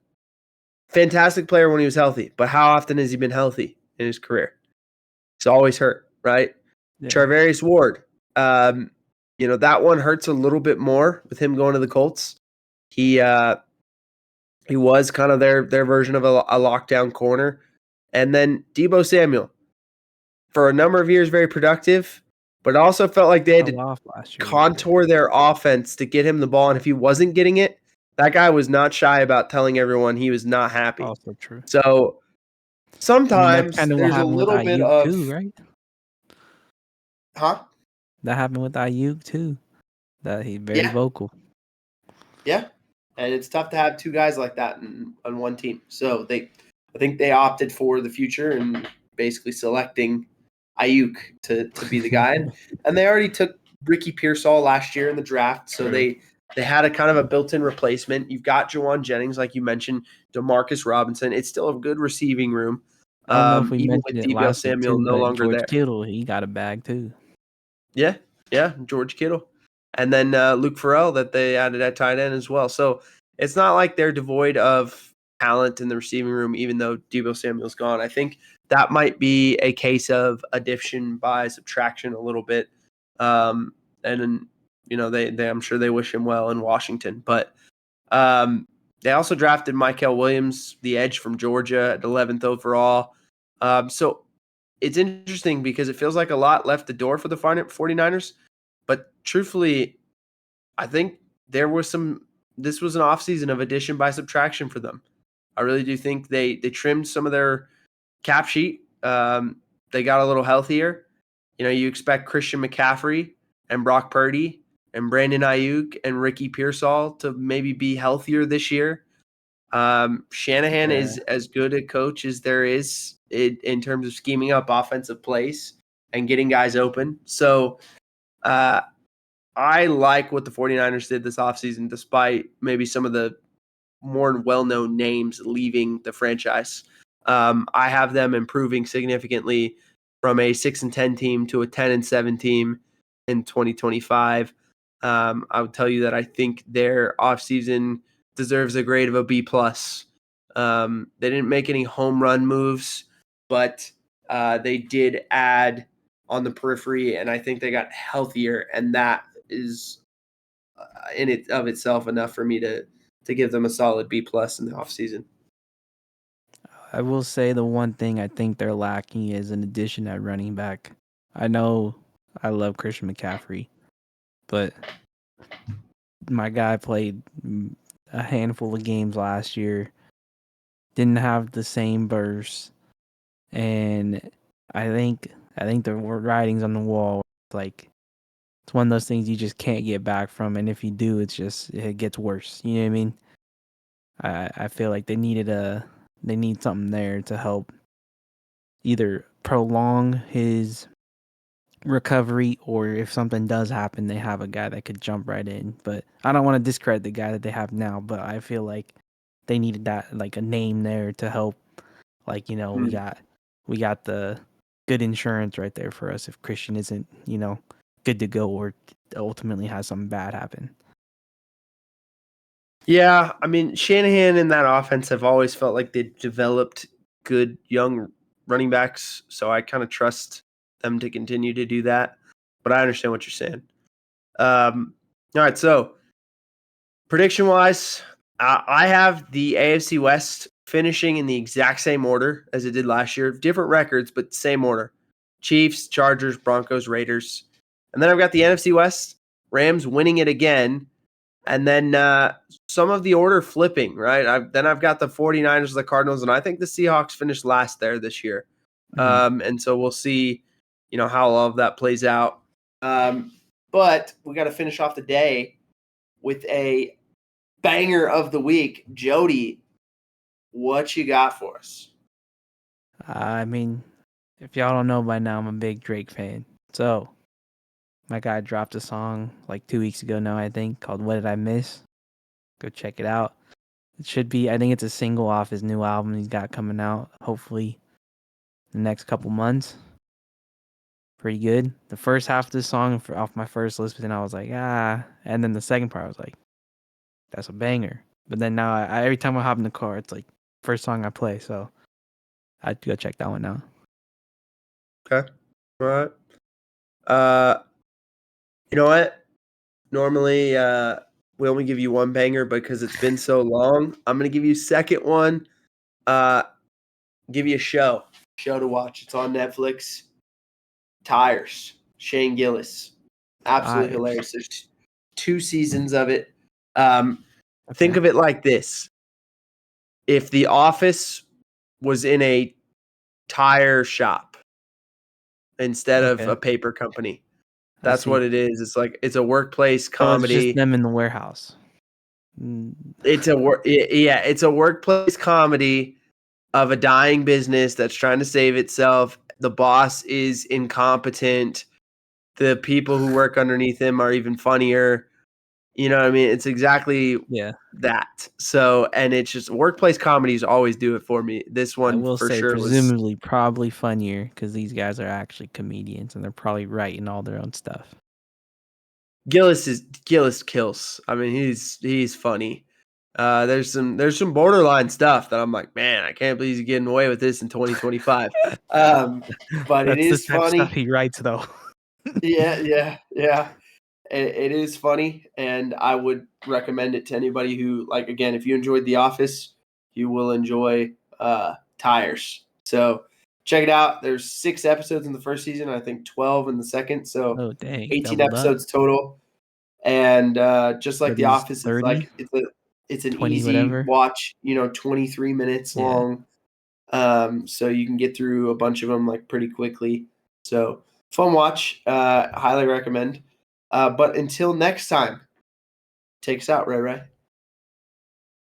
fantastic player when he was healthy, but how often has he been healthy in his career? He's always hurt, right? Yeah. Charvarius Ward, that one hurts a little bit more with him going to the Colts. He was kind of their version of a lockdown corner. And then Deebo Samuel, for a number of years, very productive, but also felt like they had to contour their offense to get him the ball. And if he wasn't getting it, that guy was not shy about telling everyone he was not happy. Also true. So sometimes that's there's a little bit of too, right? Huh? That happened with Ayuk too. That he's very vocal. Yeah. And it's tough to have two guys like that on one team. So I think they opted for the future and basically selecting Ayuk to be the guy. And they already took Ricky Pearsall last year in the draft. So they had a kind of a built-in replacement. You've got Jawan Jennings, like you mentioned, DeMarcus Robinson. It's still a good receiving room. I don't know if we even mentioned with it Deebo last Samuel week too, no but longer George there. Kittle, he got a bag too. Yeah, George Kittle. And then Luke Farrell that they added at tight end as well. So it's not like they're devoid of talent in the receiving room, even though Deebo Samuel's gone. I think that might be a case of addition by subtraction a little bit. And then, they I'm sure they wish him well in Washington. But they also drafted Mykel Williams, the edge from Georgia, at 11th overall. So it's interesting because it feels like a lot left the door for the 49ers. But truthfully, I think this was an offseason of addition by subtraction for them. I really do think they trimmed some of their cap sheet. They got a little healthier. You expect Christian McCaffrey and Brock Purdy and Brandon Ayuk and Ricky Pearsall to maybe be healthier this year. Shanahan is as good a coach as there is in terms of scheming up offensive plays and getting guys open. So I like what the 49ers did this offseason, despite maybe some of the more well-known names leaving the franchise. I have them improving significantly from a 6-10 team to a 10-7 team in 2025. I would tell you that I think their offseason deserves a grade of a B+. They didn't make any home run moves, but they did add on the periphery, and I think they got healthier, and that is in it of itself enough for me to give them a solid B+ in the offseason. I will say the one thing I think they're lacking is an addition at running back. I know I love Christian McCaffrey, but my guy played a handful of games last year, didn't have the same burst, and I think the writing's on the wall. Like, it's one of those things you just can't get back from, and if you do, it gets worse. You know what I mean? I feel like they need something there to help either prolong his recovery, or if something does happen, they have a guy that could jump right in. But I don't want to discredit the guy that they have now, but I feel like they needed that, like, a name there to help. Like, we got the good insurance right there for us if Christian isn't, good to go, or ultimately has something bad happen. Yeah, I mean, Shanahan and that offense have always felt like they developed good young running backs, so I kind of trust them to continue to do that. But I understand what you're saying. All right, so prediction-wise, I have the AFC West finishing in the exact same order as it did last year. Different records, but same order. Chiefs, Chargers, Broncos, Raiders. And then I've got the NFC West, Rams winning it again. And then some of the order flipping, right? I've got the 49ers, the Cardinals, and I think the Seahawks finished last there this year. And so we'll see, how all of that plays out. But we got to finish off the day with a banger of the week. Jody, what you got for us? I mean, if y'all don't know by now, I'm a big Drake fan. So my guy dropped a song like 2 weeks ago now, I think, called What Did I Miss? Go check it out. It should be, I think it's a single off his new album he's got coming out, hopefully the next couple months. Pretty good. The first half of the song off my first listen, I was like, and then the second part I was like, that's a banger. But then now every time I hop in the car, it's like, first song I play, so I'd go check that one out. Okay. All right. You know what? Normally, we only give you one banger because it's been so long. I'm gonna give you a second one. Give you a show to watch. It's on Netflix. Tires. Shane Gillis. Absolutely Tires. hilarious. There's 2 seasons of it. Think Okay. of it like this. If The Office was in a tire shop instead of Okay. a paper company. I That's see. what it is. It's like it's a workplace So it's just comedy. them in the warehouse. It's a workplace comedy of a dying business that's trying to save itself. The boss is incompetent. The people who work underneath him are even funnier. You know what I mean? It's exactly Yeah. that. So, and it's just workplace comedies always do it for me. This I one will for say, sure was presumably, probably funnier because these guys are actually comedians and they're probably writing all their own stuff. Gillis kills. I mean, he's funny. There's some borderline stuff that I'm like, man, I can't believe he's getting away with this in 2025. But it That's the is type of stuff funny. he writes, though. Yeah. It is funny, and I would recommend it to anybody who, like, again, if you enjoyed The Office, you will enjoy Tires. So check it out. There's 6 episodes in the first season, I think 12 in the second, so Oh, dang. 18 Doubled up. episodes total. And just Are like The these Office, 30, it's an 20, easy whatever? watch. 23 minutes Yeah. long, so you can get through a bunch of them like pretty quickly. So fun watch. Highly recommend. But until next time, take us out, Ray Ray.